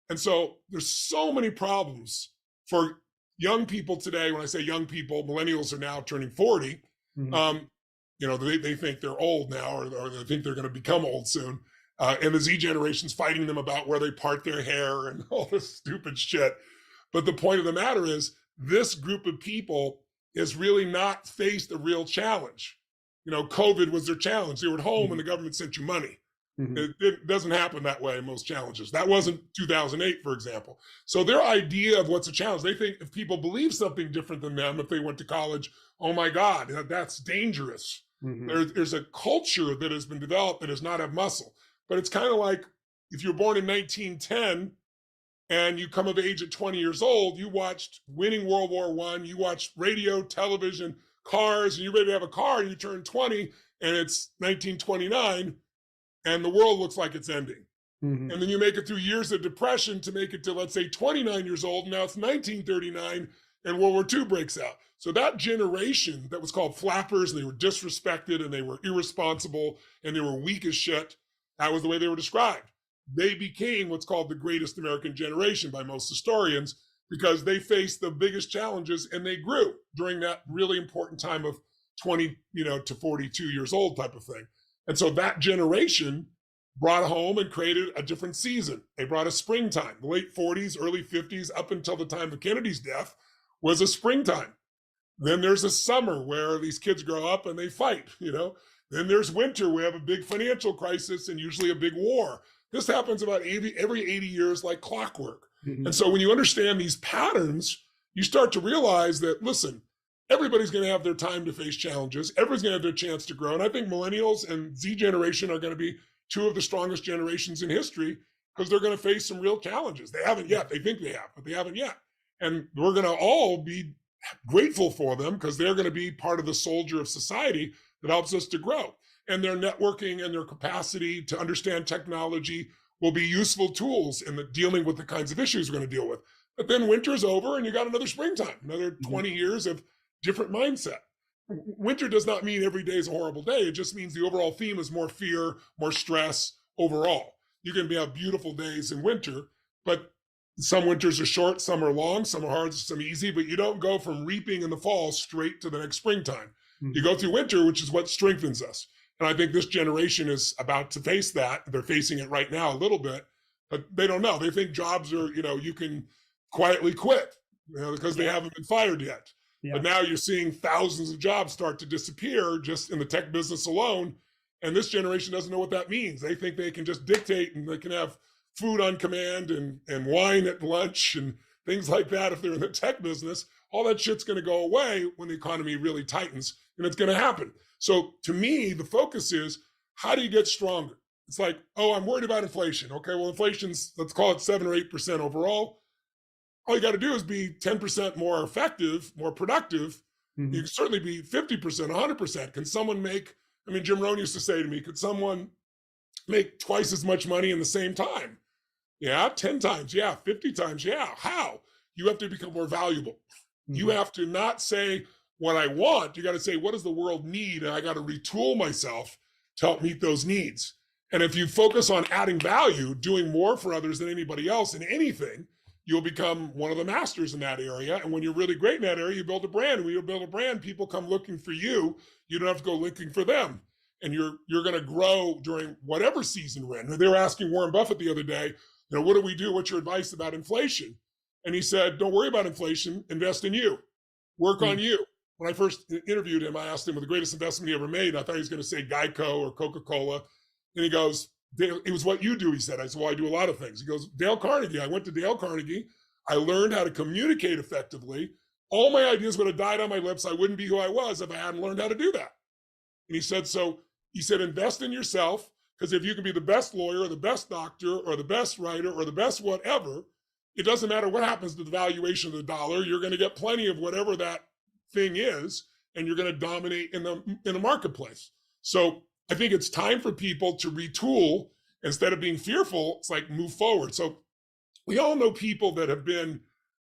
And so there's so many problems for young people today. When I say young people, millennials are now turning 40. They think they're old now, or they think they're going to become old soon. And the Z generation's fighting them about where they part their hair and all this stupid shit. But the point of the matter is, this group of people has really not faced a real challenge. COVID was their challenge. They were at home and the government sent you money. It doesn't happen that way in most challenges. That wasn't 2008, for example. So their idea of what's a challenge, they think if people believe something different than them, if they went to college, oh my God, that's dangerous. There's a culture that has been developed that does not have muscle. But it's kind of like if you're born in 1910 and you come of age at 20 years old, you watched winning World War I, you watched radio, television, cars, and you're ready to have a car, and you turn 20 and it's 1929 and the world looks like it's ending. And then you make it through years of depression to make it to, let's say, 29 years old. And now it's 1939 and World War II breaks out. So that generation that was called flappers, and they were disrespected and they were irresponsible and they were weak as shit. That was the way they were described. They became what's called the greatest American generation by most historians because they faced the biggest challenges and they grew during that really important time of 20, to 42 years old type of thing. And so that generation brought home and created a different season. They brought a springtime. The late 40s, early 50s, up until the time of Kennedy's death was a springtime. Then there's a summer where these kids grow up and they fight, Then there's winter. We have a big financial crisis and usually a big war. This happens about every 80 years like clockwork. And so when you understand these patterns, you start to realize that, listen, everybody's going to have their time to face challenges. Everybody's going to have their chance to grow. And I think millennials and Z generation are going to be two of the strongest generations in history because they're going to face some real challenges. They haven't yet. They think they have, but they haven't yet. And we're going to all be grateful for them because they're going to be part of the soldier of society that helps us to grow. And their networking and their capacity to understand technology will be useful tools in dealing with the kinds of issues we're going to deal with. But then winter's over and you got another springtime, another 20 years of different mindset. Winter does not mean every day is a horrible day. It just means the overall theme is more fear, more stress overall. You can have beautiful days in winter, but some winters are short, some are long, some are hard, some easy, but you don't go from reaping in the fall straight to the next springtime. You go through winter, which is what strengthens us. And I think this generation is about to face that. They're facing it right now a little bit, but they don't know. They think jobs are, you can quietly quit, because they haven't been fired yet. But now you're seeing thousands of jobs start to disappear just in the tech business alone. And this generation doesn't know what that means. They think they can just dictate and they can have food on command and wine at lunch and things like that. If they're in the tech business, all that shit's going to go away when the economy really tightens, and it's going to happen. So to me, the focus is, how do you get stronger? It's like, oh, I'm worried about inflation. Okay, well, inflation's, let's call it 7 or 8% overall. All you got to do is be 10% more effective, more productive. Mm-hmm. You can certainly be 50%, 100%. Can someone make, I mean, Jim Rohn used to say to me, could someone make twice as much money in the same time? Yeah, 10 times. Yeah, 50 times. Yeah. How? You have to become more valuable. Mm-hmm. You have to not say what I want. You got to say, what does the world need? And I got to retool myself to help meet those needs. And if you focus on adding value, doing more for others than anybody else in anything, you'll become one of the masters in that area. And when you're really great in that area, you build a brand. When you build a brand, people come looking for you. You don't have to go looking for them. And you're going to grow during whatever season we're in. They were asking Warren Buffett the other day, what do we do? What's your advice about inflation? And he said, don't worry about inflation. Invest in you. Work on you. When I first interviewed him, I asked him what the greatest investment he ever made. I thought he was going to say Geico or Coca-Cola. And he goes, it was what you do, he said. I said, well, I do a lot of things. He goes, Dale Carnegie. I went to Dale Carnegie. I learned how to communicate effectively. All my ideas would have died on my lips. I wouldn't be who I was if I hadn't learned how to do that. And he said, invest in yourself, because if you can be the best lawyer or the best doctor or the best writer or the best whatever, it doesn't matter what happens to the valuation of the dollar. You're going to get plenty of whatever that thing is, and you're going to dominate in the marketplace. So I think it's time for people to retool. Instead of being fearful, it's like move forward. So we all know people that have been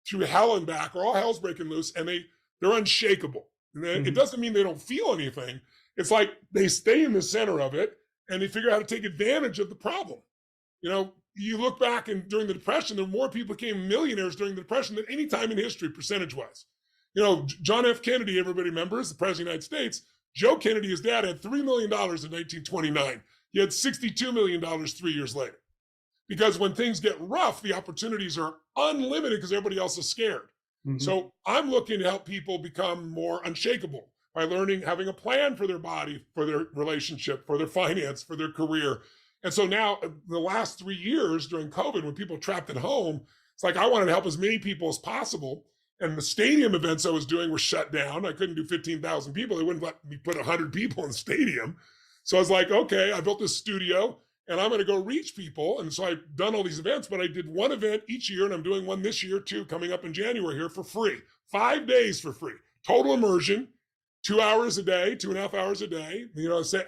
through hell and back, or all hell's breaking loose, and they're unshakable. And then, it doesn't mean they don't feel anything. It's like they stay in the center of it and they figure out how to take advantage of the problem. You look back and during the Depression, there were more people became millionaires during the Depression than any time in history, percentage-wise. John F. Kennedy, everybody remembers, the president of the United States. Joe Kennedy, his dad, had $3 million in 1929. He had $62 million 3 years later. Because when things get rough, the opportunities are unlimited because everybody else is scared. Mm-hmm. So I'm looking to help people become more unshakable by learning, having a plan for their body, for their relationship, for their finance, for their career. And so now the last 3 years during COVID, when people are trapped at home, it's like I wanted to help as many people as possible. And the stadium events I was doing were shut down. I couldn't do 15,000 people. They wouldn't let me put 100 people in the stadium. So I was like, okay, I built this studio and I'm going to go reach people. And so I've done all these events, but I did one event each year, and I'm doing one this year too, coming up in January here for free. 5 days for free. Total immersion, 2 hours a day, 2.5 hours a day.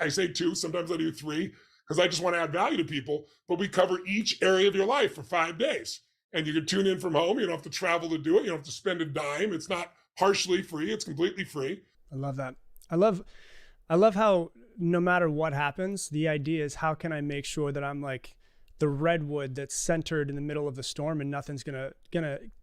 I say 2, sometimes I do 3, because I just want to add value to people. But we cover each area of your life for 5 days. And you can tune in from home. You don't have to travel to do it. You don't have to spend a dime. It's not partially free. It's completely free. I love that. I love how no matter what happens, the idea is, how can I make sure that I'm like the redwood that's centered in the middle of the storm and nothing's gonna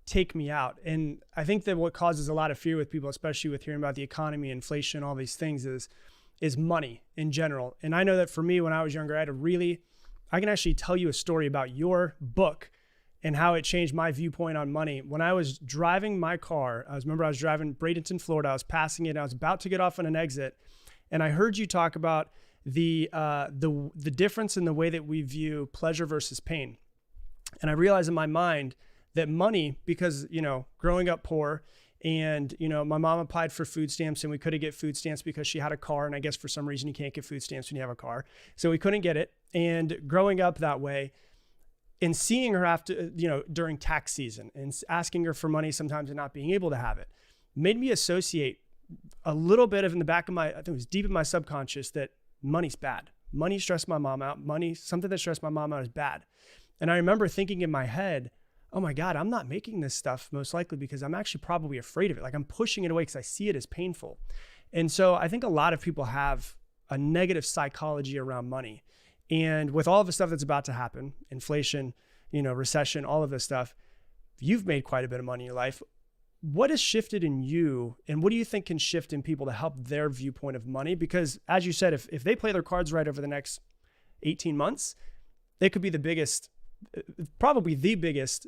take me out. And I think that what causes a lot of fear with people, especially with hearing about the economy, inflation, all these things, is money in general. And I know that for me, when I was younger, I can actually tell you a story about your book and how it changed my viewpoint on money. When I was driving my car, I was driving Bradenton, Florida. I was passing it. I was about to get off on an exit, and I heard you talk about the difference in the way that we view pleasure versus pain. And I realized in my mind that money, because growing up poor, and my mom applied for food stamps, and we couldn't get food stamps because she had a car, and I guess for some reason you can't get food stamps when you have a car, so we couldn't get it. And growing up that way, and seeing her have to, during tax season, and asking her for money sometimes and not being able to have it, made me associate a little bit of in the back of I think it was deep in my subconscious, that money's bad. Money stressed my mom out. Something that stressed my mom out is bad. And I remember thinking in my head, oh my God, I'm not making this stuff most likely because I'm actually probably afraid of it. Like I'm pushing it away because I see it as painful. And so I think a lot of people have a negative psychology around money. And with all of the stuff that's about to happen, inflation, recession, all of this stuff, you've made quite a bit of money in your life. What has shifted in you, and what do you think can shift in people to help their viewpoint of money? Because as you said, if they play their cards right over the next 18 months, they could be probably the biggest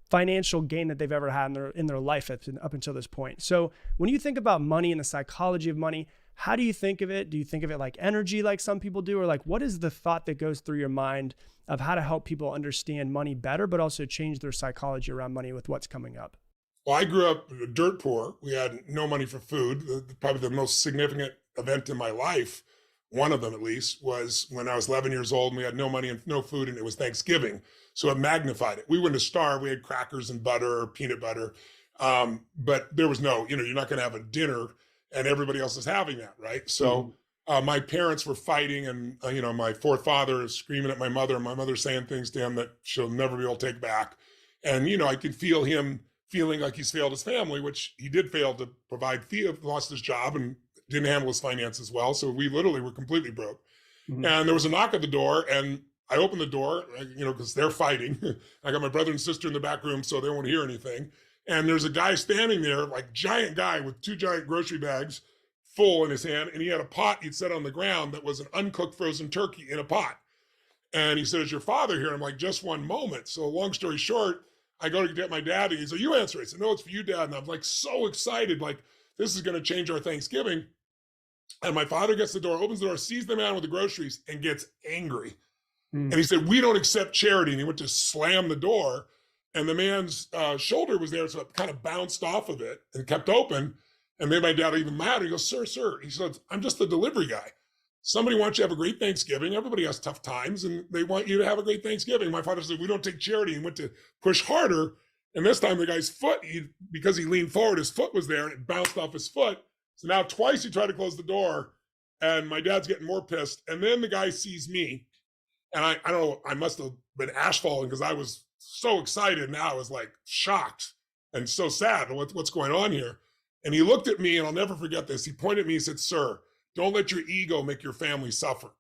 financial gain that they've ever had in their life up until this point. So when you think about money and the psychology of money, How do you think of it? Do you think of it like energy, like some people do? Or like, what is the thought that goes through your mind of how to help people understand money better, but also change their psychology around money with what's coming up? Well, I grew up dirt poor. We had no money for food. Probably the most significant event in my life, one of them at least, was when I was 11 years old and we had no money and no food, and it was Thanksgiving. So it magnified it. We wouldn't have starved. We had crackers and butter or peanut butter. But there was no, you're not going to have a dinner and everybody else is having that, right? So my parents were fighting, and my fourth father is screaming at my mother, and my mother saying things to him that she'll never be able to take back. And I could feel him feeling like he's failed his family, which he did fail to provide. Lost his job and didn't handle his finances well. So we literally were completely broke. Mm-hmm. And there was a knock at the door, and I opened the door, because they're fighting. I got my brother and sister in the back room, so they won't hear anything. And there's a guy standing there, like giant guy with 2 giant grocery bags full in his hand. And he had a pot he'd set on the ground that was an uncooked frozen turkey in a pot. And he said, "Is your father here?" I'm like, "Just one moment." So long story short, I go to get my dad, and he's like, "You answer it." I said, "No, it's for you, Dad." And I'm like so excited, like this is going to change our Thanksgiving. And my father gets the door, opens the door, sees the man with the groceries, and gets angry. And he said, "We don't accept charity." And he went to slam the door, and the man's shoulder was there, so it kind of bounced off of it and kept open, and made my dad even mad. He goes, Sir. He said, "I'm just the delivery guy. Somebody wants you to have a great Thanksgiving. Everybody has tough times, and they want you to have a great Thanksgiving." My father said, "We don't take charity," and went to push harder. And this time the guy's foot, because he leaned forward, his foot was there, and it bounced off his foot. So now twice he tried to close the door, and my dad's getting more pissed. And then the guy sees me, and I don't know, I must have been ash falling because I was so excited. Now I was like shocked and so sad. What's going on here? And he looked at me, and I'll never forget this. He pointed at me and said, "Sir, don't let your ego make your family suffer."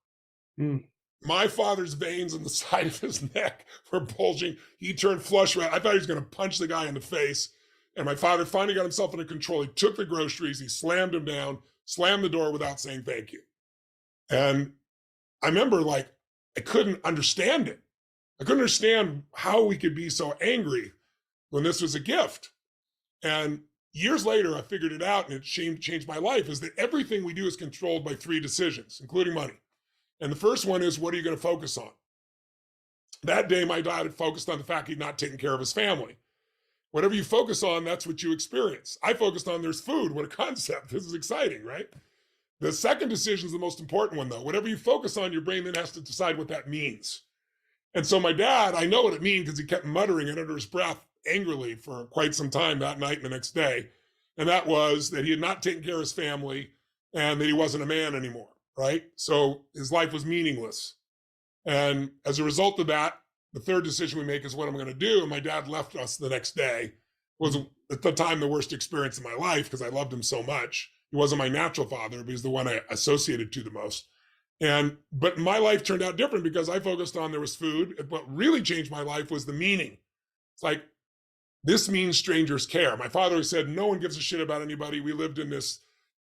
My father's veins in the side of his neck were bulging. He turned flush red. I thought he was going to punch the guy in the face. And my father finally got himself under control. He took the groceries, he slammed him down, slammed the door without saying thank you. And I remember, I couldn't understand it. I couldn't understand how we could be so angry when this was a gift. And years later, I figured it out, and it changed my life, is that everything we do is controlled by 3 decisions, including money. And the first one is, what are you going to focus on? That day, my dad had focused on the fact he'd not taken care of his family. Whatever you focus on, that's what you experience. I focused on there's food. What a concept. This is exciting, right? The second decision is the most important one, though. Whatever you focus on, your brain then has to decide what that means. And so my dad, I know what it means because he kept muttering it under his breath angrily for quite some time that night and the next day. And that was that he had not taken care of his family and that he wasn't a man anymore, right? So his life was meaningless. And as a result of that, the third decision we make is what I'm going to do. And my dad left us the next day. It was at the time the worst experience of my life because I loved him so much. He wasn't my natural father, but he's the one I associated to the most. But my life turned out different because I focused on there was food. And what really changed my life was the meaning. It's like, this means strangers care. My father always said, no one gives a shit about anybody. We lived in this,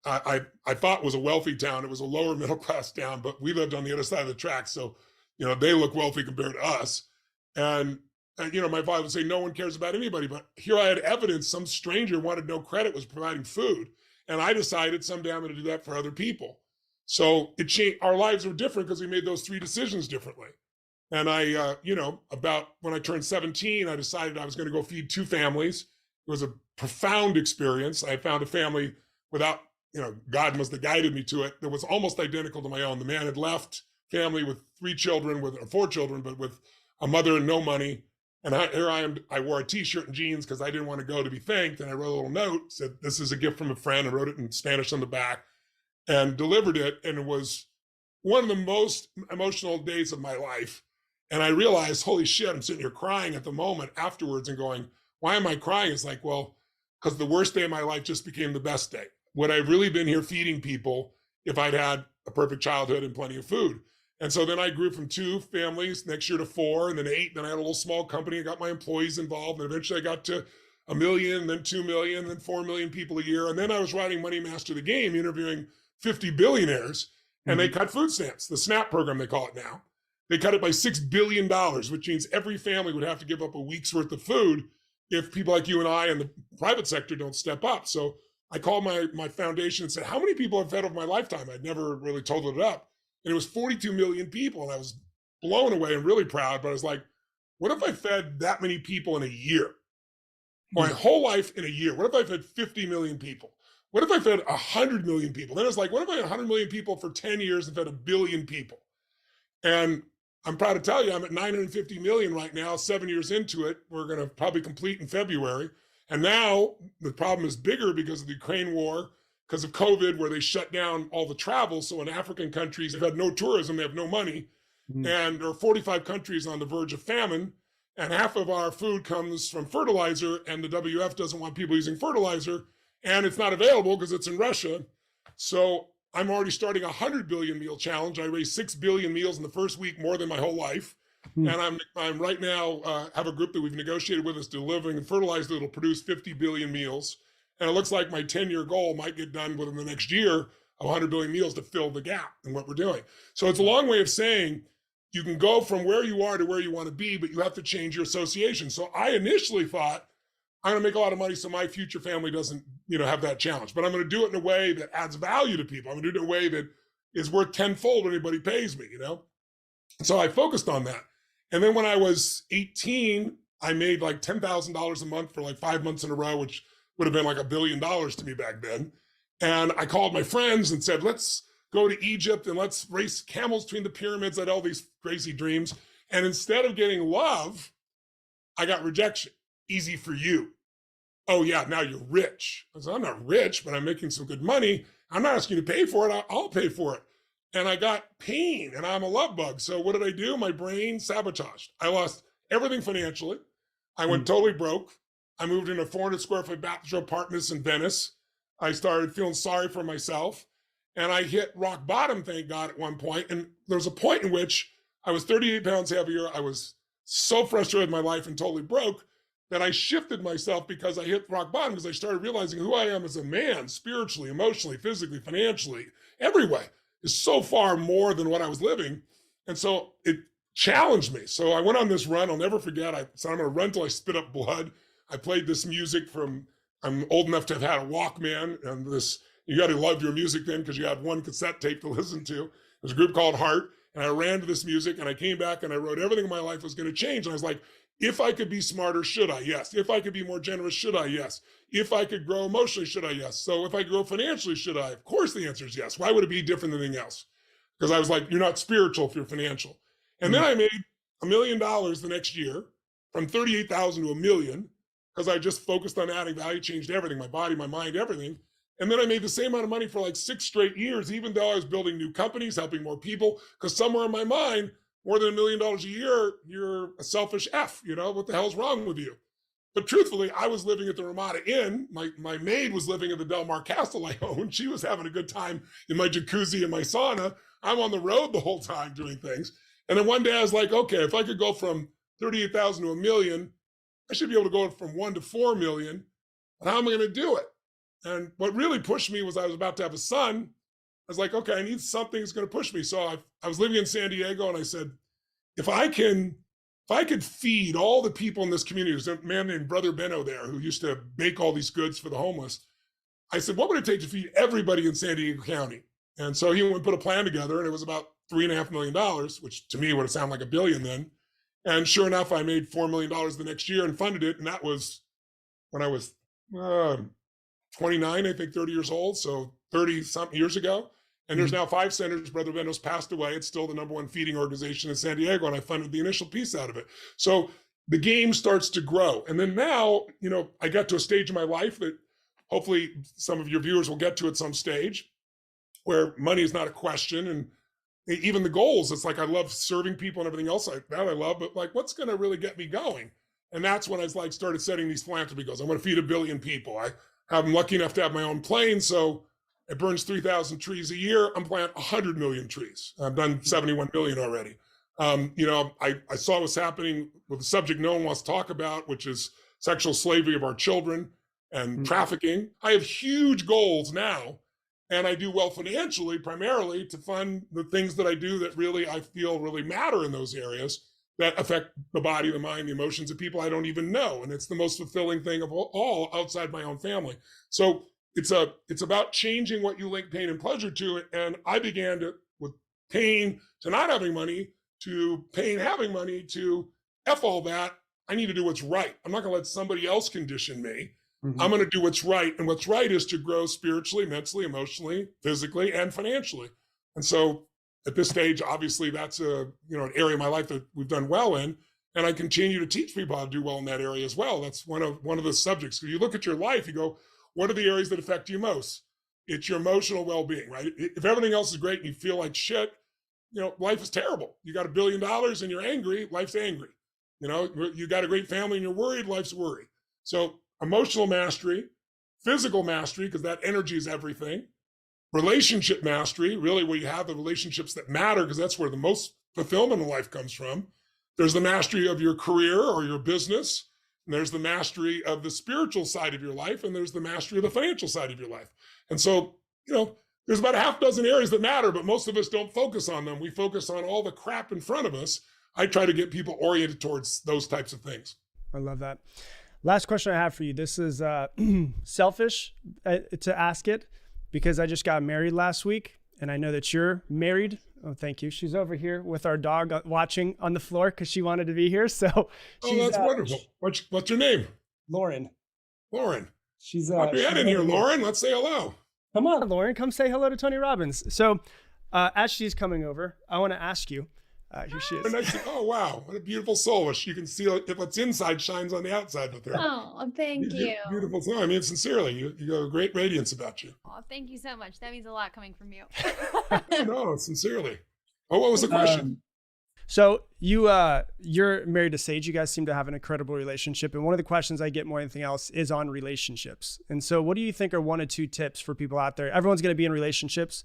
I thought was a wealthy town. It was a lower middle class town, but we lived on the other side of the tracks. So, they look wealthy compared to us. And my father would say, no one cares about anybody. But here I had evidence some stranger wanted no credit, was providing food. And I decided someday I'm going to do that for other people. So it changed. Our lives were different because we made those 3 decisions differently. And I, about when I turned 17, I decided I was going to go feed 2 families. It was a profound experience. I found a family without, God must have guided me to it, that was almost identical to my own. The man had left family with 4 children, but with a mother and no money. And here I am. I wore a T-shirt and jeans because I didn't want to go to be thanked. And I wrote a little note, said, "This is a gift from a friend." I wrote it in Spanish on the back and delivered it. And it was one of the most emotional days of my life. And I realized, holy shit, I'm sitting here crying at the moment afterwards and going, why am I crying? It's like, well, because the worst day of my life just became the best day. Would I really been here feeding people if I'd had a perfect childhood and plenty of food? And so then I grew from 2 families, next year to 4, and then 8. Then I had a little small company. I got my employees involved. And eventually I got to 1 million, then 2 million, then 4 million people a year. And then I was writing Money Master the Game, interviewing 50 billionaires. And they cut food stamps, the SNAP program, they call it now. They cut it by $6 billion, which means every family would have to give up a week's worth of food if people like you and I in the private sector don't step up. So I called my foundation and said, how many people have fed over my lifetime? I'd never really totaled it up. And it was 42 million people. And I was blown away and really proud. But I was like, what if I fed that many people in a year? My whole life in a year? What if I fed 50 million people? What if I fed 100 million people? Then I was like, what if I had 100 million people for 10 years and fed 1 billion people? And I'm proud to tell you, I'm at 950 million right now, 7 years into it. We're going to probably complete in February. And now the problem is bigger because of the Ukraine war, because of COVID, where they shut down all the travel. So in African countries, they've had no tourism, they have no money. And there are 45 countries on the verge of famine. And half of our food comes from fertilizer, and the WF doesn't want people using fertilizer, and it's not available because it's in Russia. So I'm already starting a 100 billion meal challenge. I raised 6 billion meals in the first week, more than my whole life. And I'm right now have a group that we've negotiated with us delivering fertilizer that'll produce 50 billion meals. And it looks like my 10-year goal might get done within the next year of 100 billion meals to fill the gap in what we're doing. So it's a long way of saying, you can go from where you are to where you want to be, but you have to change your association. So I initially thought, I'm going to make a lot of money so my future family doesn't, have that challenge. But I'm going to do it in a way that adds value to people. I'm going to do it in a way that is worth tenfold when anybody pays me, So I focused on that. And then when I was 18, I made like $10,000 a month for like 5 months in a row, which would have been like $1 billion to me back then. And I called my friends and said, let's go to Egypt and let's race camels between the pyramids. I had all these crazy dreams. And instead of getting love, I got rejection. Easy for you. Oh yeah, now you're rich. I said, I'm not rich, but I'm making some good money. I'm not asking you to pay for it. I'll pay for it. And I got pain, and I'm a love bug. So what did I do? My brain sabotaged. I lost everything financially. I went totally broke. I moved into 400 square foot bachelor apartments in Venice. I started feeling sorry for myself. And I hit rock bottom, thank God, at one point. And there was a point in which I was 38 pounds heavier. I was so frustrated with my life and totally broke that I shifted myself because I hit rock bottom, because I started realizing who I am as a man, spiritually, emotionally, physically, financially, every way, is so far more than what I was living. And so it challenged me. So I went on this run. I'll never forget. I said, I'm going to run till I spit up blood. I played this music I'm old enough to have had a Walkman, and you got to love your music then because you had one cassette tape to listen to. There's a group called Heart, and I ran to this music, and I came back and I wrote everything in my life was going to change. And I was like, if I could be smarter, should I? Yes. If I could be more generous, should I? Yes. If I could grow emotionally, should I? Yes. So if I could grow financially, should I? Of course the answer is yes. Why would it be different than anything else? Because I was like, you're not spiritual if you're financial. And then I made $1 million the next year, from 38,000 to 1 million, because I just focused on adding value, changed everything, my body, my mind, everything. And then I made the same amount of money for like 6 straight years, even though I was building new companies, helping more people, because somewhere in my mind, more than $1 million a year, you're a selfish F, what the hell's wrong with you? But truthfully, I was living at the Ramada Inn. My maid was living at the Del Mar Castle I owned. She was having a good time in my jacuzzi and my sauna. I'm on the road the whole time doing things. And then one day I was like, okay, if I could go from 38,000 to 1 million, I should be able to go from 1 to 4 million. And how am I going to do it? And what really pushed me was I was about to have a son. I was like, okay, I need something that's going to push me. So I was living in San Diego, and I said, if I could feed all the people in this community, there's a man named Brother Benno there who used to bake all these goods for the homeless. I said, what would it take to feed everybody in San Diego County? And so he went and put a plan together, and it was about $3.5 million, which to me would have sounded like $1 billion then. And sure enough, I made $4 million the next year and funded it. And that was when I was 29, I think 30 years old. So 30 something years ago. And there's now 5 centers. Brother Benno's passed away. It's still the #1 feeding organization in San Diego. And I funded the initial piece out of it. So the game starts to grow. And then now, I got to a stage in my life that hopefully some of your viewers will get to at some stage, where money is not a question. And even the goals, it's like, I love serving people and everything else like that I love, but like, what's going to really get me going? And that's when I started setting these philanthropy goals. I'm going to feed 1 billion people. I'm lucky enough to have my own plane. So it burns 3,000 trees a year. I'm planting 100 million trees. I've done 71 million already. I saw what's happening with the subject no one wants to talk about, which is sexual slavery of our children and trafficking. I have huge goals now. And I do well financially, primarily to fund the things that I do that really I feel really matter in those areas that affect the body, the mind, the emotions of people I don't even know. And it's the most fulfilling thing of all outside my own family. So it's about changing what you link pain and pleasure to. And I began to, with pain to not having money, to pain having money, to F all that. I need to do what's right. I'm not going to let somebody else condition me. I'm going to do what's right. And what's right is to grow spiritually, mentally, emotionally, physically, and financially. And so at this stage, obviously that's an area of my life that we've done well in. And I continue to teach people how to do well in that area as well. That's one of the subjects. If you look at your life, you go, what are the areas that affect you most? It's your emotional well-being, right? If everything else is great and you feel like shit, life is terrible. You got $1 billion and you're angry, life's angry. You got a great family and you're worried, life's worried. So emotional mastery, physical mastery, because that energy is everything. Relationship mastery, really where you have the relationships that matter, because that's where the most fulfillment in life comes from. There's the mastery of your career or your business. And there's the mastery of the spiritual side of your life. And there's the mastery of the financial side of your life. And so, there's about a half dozen areas that matter, but most of us don't focus on them. We focus on all the crap in front of us. I try to get people oriented towards those types of things. I love that. Last question I have for you. This is selfish to ask it because I just got married last week and I know that you're married. Oh, thank you. She's over here with our dog watching on the floor because she wanted to be here. So that's wonderful. What's your name? Lauren. Lauren. She's pop your head in here, Lauren. Let's say hello. Come on, Lauren. Come say hello to Tony Robbins. So as she's coming over, I want to ask you. Here she is. Oh, wow. What a beautiful soul. You can see if what's inside shines on the outside with her. Oh, thank you. Beautiful soul. I mean, sincerely, you have a great radiance about you. Oh, thank you so much. That means a lot coming from you. No, sincerely. Oh, what was the question? So you're married to Sage. You guys seem to have an incredible relationship. And one of the questions I get more than anything else is on relationships. And so what do you think are 1 or 2 tips for people out there? Everyone's going to be in relationships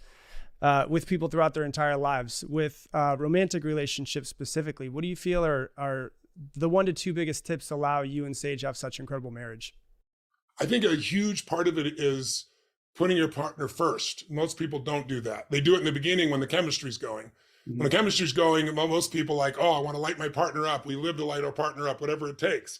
with people throughout their entire lives, with romantic relationships specifically. What do you feel are the 1 to 2 biggest tips to allow you and Sage to have such incredible marriage? I think a huge part of it is putting your partner first. Most people don't do that. They do it in the beginning when the chemistry's going. When the chemistry's going, most people I want to light my partner up. We live to light our partner up, whatever it takes.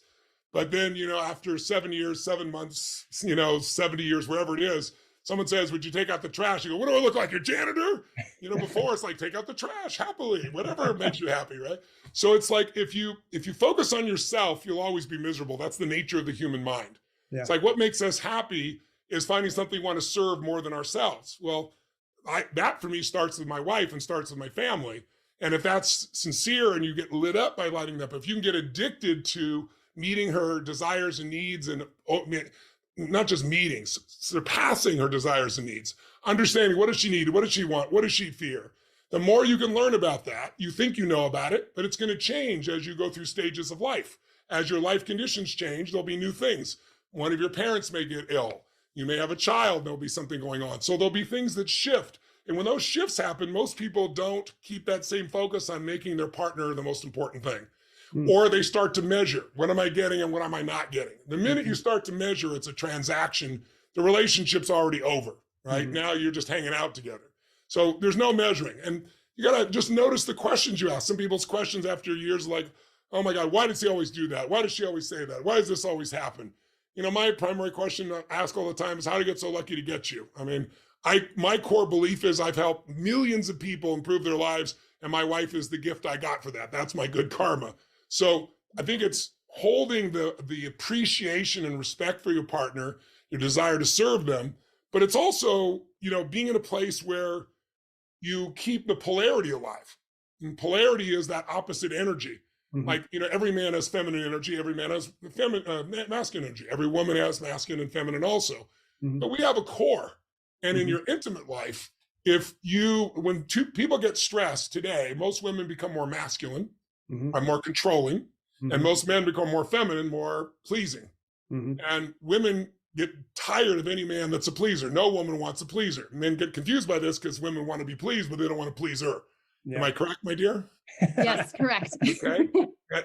But then, after 7 years, 7 months, 70 years, wherever it is, someone says, would you take out the trash? You go, what do I look like, your janitor? Before it's like, take out the trash happily, whatever makes you happy, right? So it's like, if you focus on yourself, you'll always be miserable. That's the nature of the human mind. Yeah. It's like, what makes us happy is finding something we want to serve more than ourselves. Well, that for me starts with my wife and starts with my family. And if that's sincere and you get lit up by lighting them up, if you can get addicted to meeting her desires and needs, and not just meetings, surpassing her desires and needs, understanding what does she need, what does she want, what does she fear, the more you can learn about that, you think you know about it, but it's going to change as you go through stages of life. As your life conditions change, there'll be new things. One of your parents may get ill. You may have a child, there'll be something going on. So there'll be things that shift. And when those shifts happen, most people don't keep that same focus on making their partner the most important thing. Or they start to measure, what am I getting and what am I not getting? The minute you start to measure, it's a transaction. The relationship's already over, right? Now you're just hanging out together. So there's no measuring. And you got to just notice the questions you ask. Some people's questions after years like, oh my God, why does he always do that? Why does she always say that? Why does this always happen? My primary question I ask all the time is, how did I get so lucky to get you? I mean, my core belief is I've helped millions of people improve their lives, and my wife is the gift I got for that. That's my good karma. So I think it's holding the appreciation and respect for your partner, your desire to serve them, but it's also, being in a place where you keep the polarity alive. And polarity is that opposite energy. Like, every man has feminine energy, every man has masculine energy, every woman has masculine and feminine also. But we have a core. And in your intimate life, when 2 people get stressed today, most women become more masculine, are more controlling, and most men become more feminine, more pleasing. And women get tired of any man that's a pleaser. No woman wants a pleaser. Men get confused by this because women want to be pleased, but they don't want to please her. Yeah. Am I correct, my dear? Yes, correct. Okay.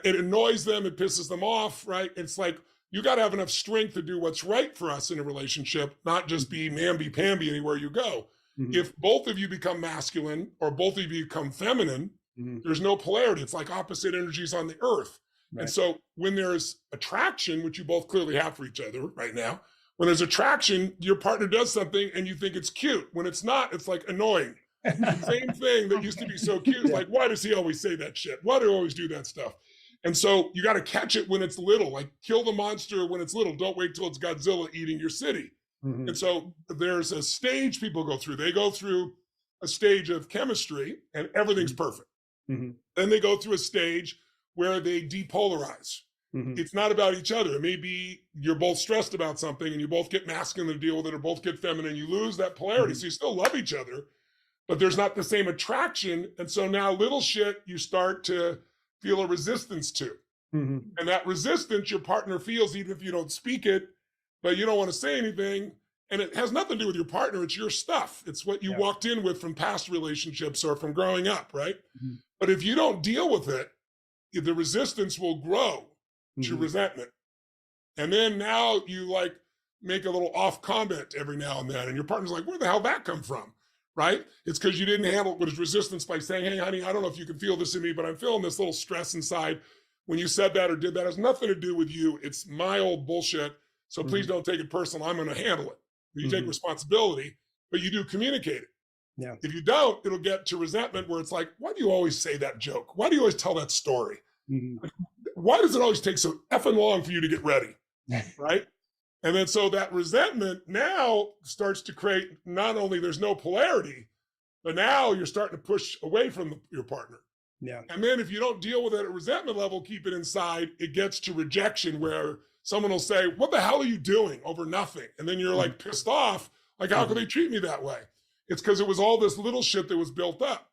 It annoys them. It pisses them off, right? It's like, you got to have enough strength to do what's right for us in a relationship, not just be mamby-pamby anywhere you go. If both of you become masculine or both of you become feminine, there's no polarity. It's like opposite energies on the earth. Right. And so when there's attraction, which you both clearly have for each other right now, When there's attraction, your partner does something and you think it's cute. When it's not, it's like annoying. Same thing that used to be so cute. It's like, why does he always say that shit? Why do he always do that stuff? And so you got to catch it when it's little, like kill the monster when it's little. Don't wait till it's Godzilla eating your city. Mhm. And so there's a stage people go through. They go through a stage of chemistry and everything's perfect. Mhm. Then they go through a stage where they depolarize. Mhm. It's not about each other. It may be you're both stressed about something and you both get masculine to deal with it or both get feminine. You lose that polarity. Mhm. So you still love each other, but there's not the same attraction. And so now little shit you start to feel a resistance to. Mhm. And that resistance your partner feels even if you don't speak it, but you don't want to say anything. And it has nothing to do with your partner. It's your stuff. It's what you Yeah. walked in with from past relationships or from growing up, right? Mhm. But if you don't deal with it, the resistance will grow to Mhm. resentment. And then now you like make a little off comment every now and then. And your partner's like, where the hell did that come from? Right? It's because you didn't handle it with resistance by saying, hey, honey, I don't know if you can feel this in me, but I'm feeling this little stress inside. When you said that or did that, it has nothing to do with you. It's my old bullshit. So please don't take it personal. I'm going to handle it. You take Mhm. responsibility, but you do communicate it. Yeah. If you don't, it'll get to resentment where it's like, why do you always say that joke? Why do you always tell that story? Mhm. Why does it always take so effing long for you to get ready? Right? And then so that resentment now starts to create not only there's no polarity, but now you're starting to push away from your partner. Yeah. And then if you don't deal with it at resentment level, keep it inside, it gets to rejection where someone will say, what the hell are you doing over nothing? And then you're like pissed off, like, how could they treat me that way? It's because it was all this little shit that was built up.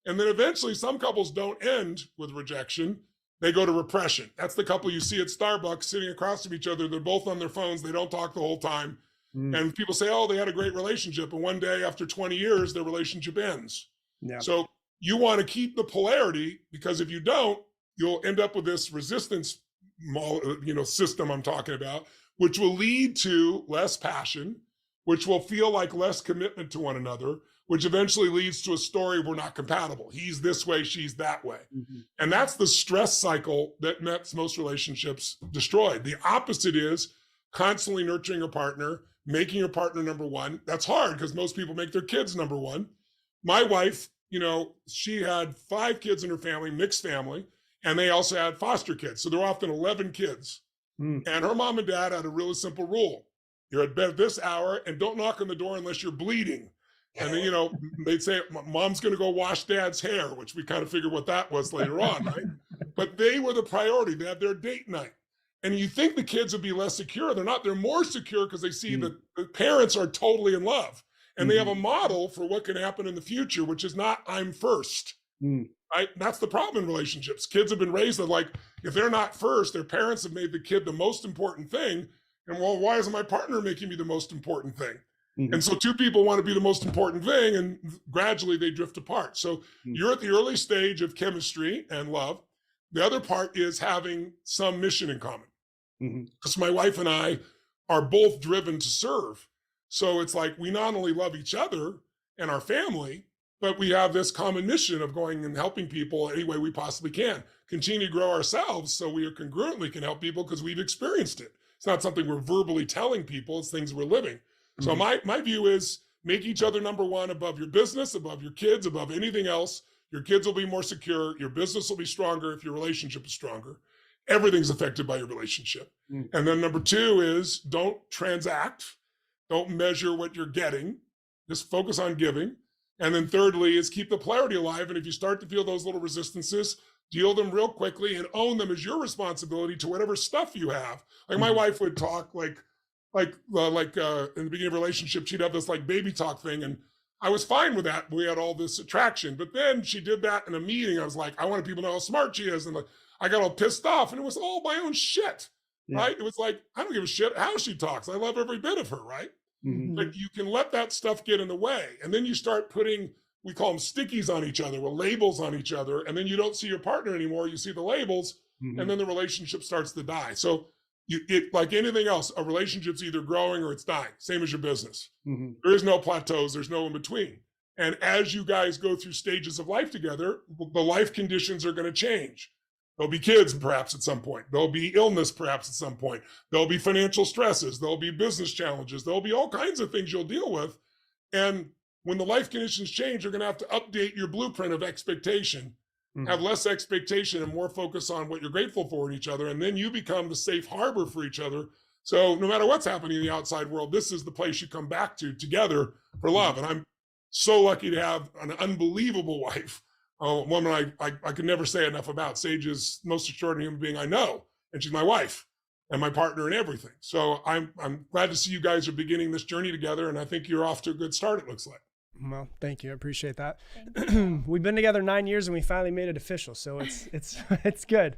And then eventually some couples don't end with rejection. They go to repression. That's the couple you see at Starbucks sitting across from each other. They're both on their phones. They don't talk the whole time. Mhm. And people say, oh, they had a great relationship. And one day after 20 years, their relationship ends. Yeah. So you want to keep the polarity because if you don't, you'll end up with this resistance system I'm talking about, which will lead to less passion, which will feel like less commitment to one another, which eventually leads to a story we're not compatible. He's this way, she's that way. Mhm. And that's the stress cycle that makes most relationships destroyed. The opposite is constantly nurturing a partner, making your partner number one. That's hard because most people make their kids number one. My wife, she had 5 kids in her family, mixed family, and they also had foster kids. So there were often 11 kids. Mhm. And her mom and dad had a really simple rule. You're at bed this hour and don't knock on the door unless you're bleeding. And then, they'd say, mom's going to go wash dad's hair, which we kind of figured what that was later on, right? But they were the priority. They had their date night. And you think the kids would be less secure. They're not. They're more secure because they see that the parents are totally in love. And they have a model for what can happen in the future, which is not I'm first. Mhm. Right? That's the problem in relationships. Kids have been raised that like, if they're not first, their parents have made the kid the most important thing. And well, why isn't my partner making me the most important thing? Mhm. And so 2 people want to be the most important thing and gradually they drift apart. So you're at the early stage of chemistry and love. The other part is having some mission in common. Mhm. Because my wife and I are both driven to serve. So it's like we not only love each other and our family, but we have this common mission of going and helping people any way we possibly can. Continue to grow ourselves so we congruently can help people because we've experienced it. It's not something we're verbally telling people, it's things we're living. So my view is make each other number one above your business, above your kids, above anything else. Your kids will be more secure. Your business will be stronger if your relationship is stronger. Everything's affected by your relationship. And then number 2 is don't transact. Don't measure what you're getting. Just focus on giving. And then thirdly is keep the polarity alive. And if you start to feel those little resistances, deal them real quickly and own them as your responsibility to whatever stuff you have. Like my wife would talk in the beginning of a relationship, she'd have this like baby talk thing. And I was fine with that. We had all this attraction, but then she did that in a meeting. I was like, I want people to know how smart she is. And like, I got all pissed off and it was all my own shit, right? It was like, I don't give a shit how she talks. I love every bit of her, right? Mhm. But you can let that stuff get in the way. And then you start putting, we call them stickies on each other, with labels on each other. And then you don't see your partner anymore. You see the labels Mhm. and then the relationship starts to die. So it like anything else, a relationship's either growing or it's dying, same as your business. Mhm. There is no plateaus, there's no in between. And as you guys go through stages of life together, the life conditions are going to change. There'll be kids perhaps at some point. There'll be illness perhaps at some point. There'll be financial stresses. There'll be business challenges. There'll be all kinds of things you'll deal with. And when the life conditions change, you're going to have to update your blueprint of expectation, have less expectation and more focus on what you're grateful for in each other. And then you become the safe harbor for each other. So no matter what's happening in the outside world, this is the place you come back to together for love. And I'm so lucky to have an unbelievable wife, a woman I could never say enough about. Sage is the most extraordinary human being I know. And she's my wife and my partner in everything. So I'm glad to see you guys are beginning this journey together. And I think you're off to a good start, it looks like. Well, thank you. I appreciate that. We've been together 9 years and we finally made it official. So it's good.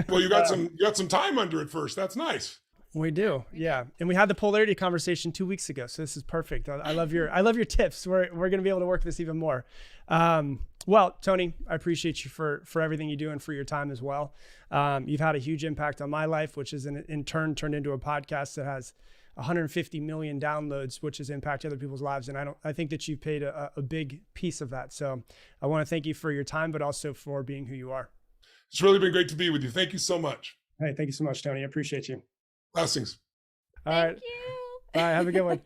Well, you got some time under it first. That's nice. We do. Yeah. And we had the polarity conversation 2 weeks ago. So this is perfect. I love your tips. We're going to be able to work this even more. Well, Tony, I appreciate you for everything you do and for your time as well. You've had a huge impact on my life, which is in turn turned into a podcast that has 150 million downloads, which has impacted other people's lives. And I think that you've paid a big piece of that. So I want to thank you for your time, but also for being who you are. It's really been great to be with you. Thank you so much. Hey, thank you so much, Tony. I appreciate you. Blessings. All right. Thank you. All right. Have a good one.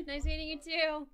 Nice meeting you too.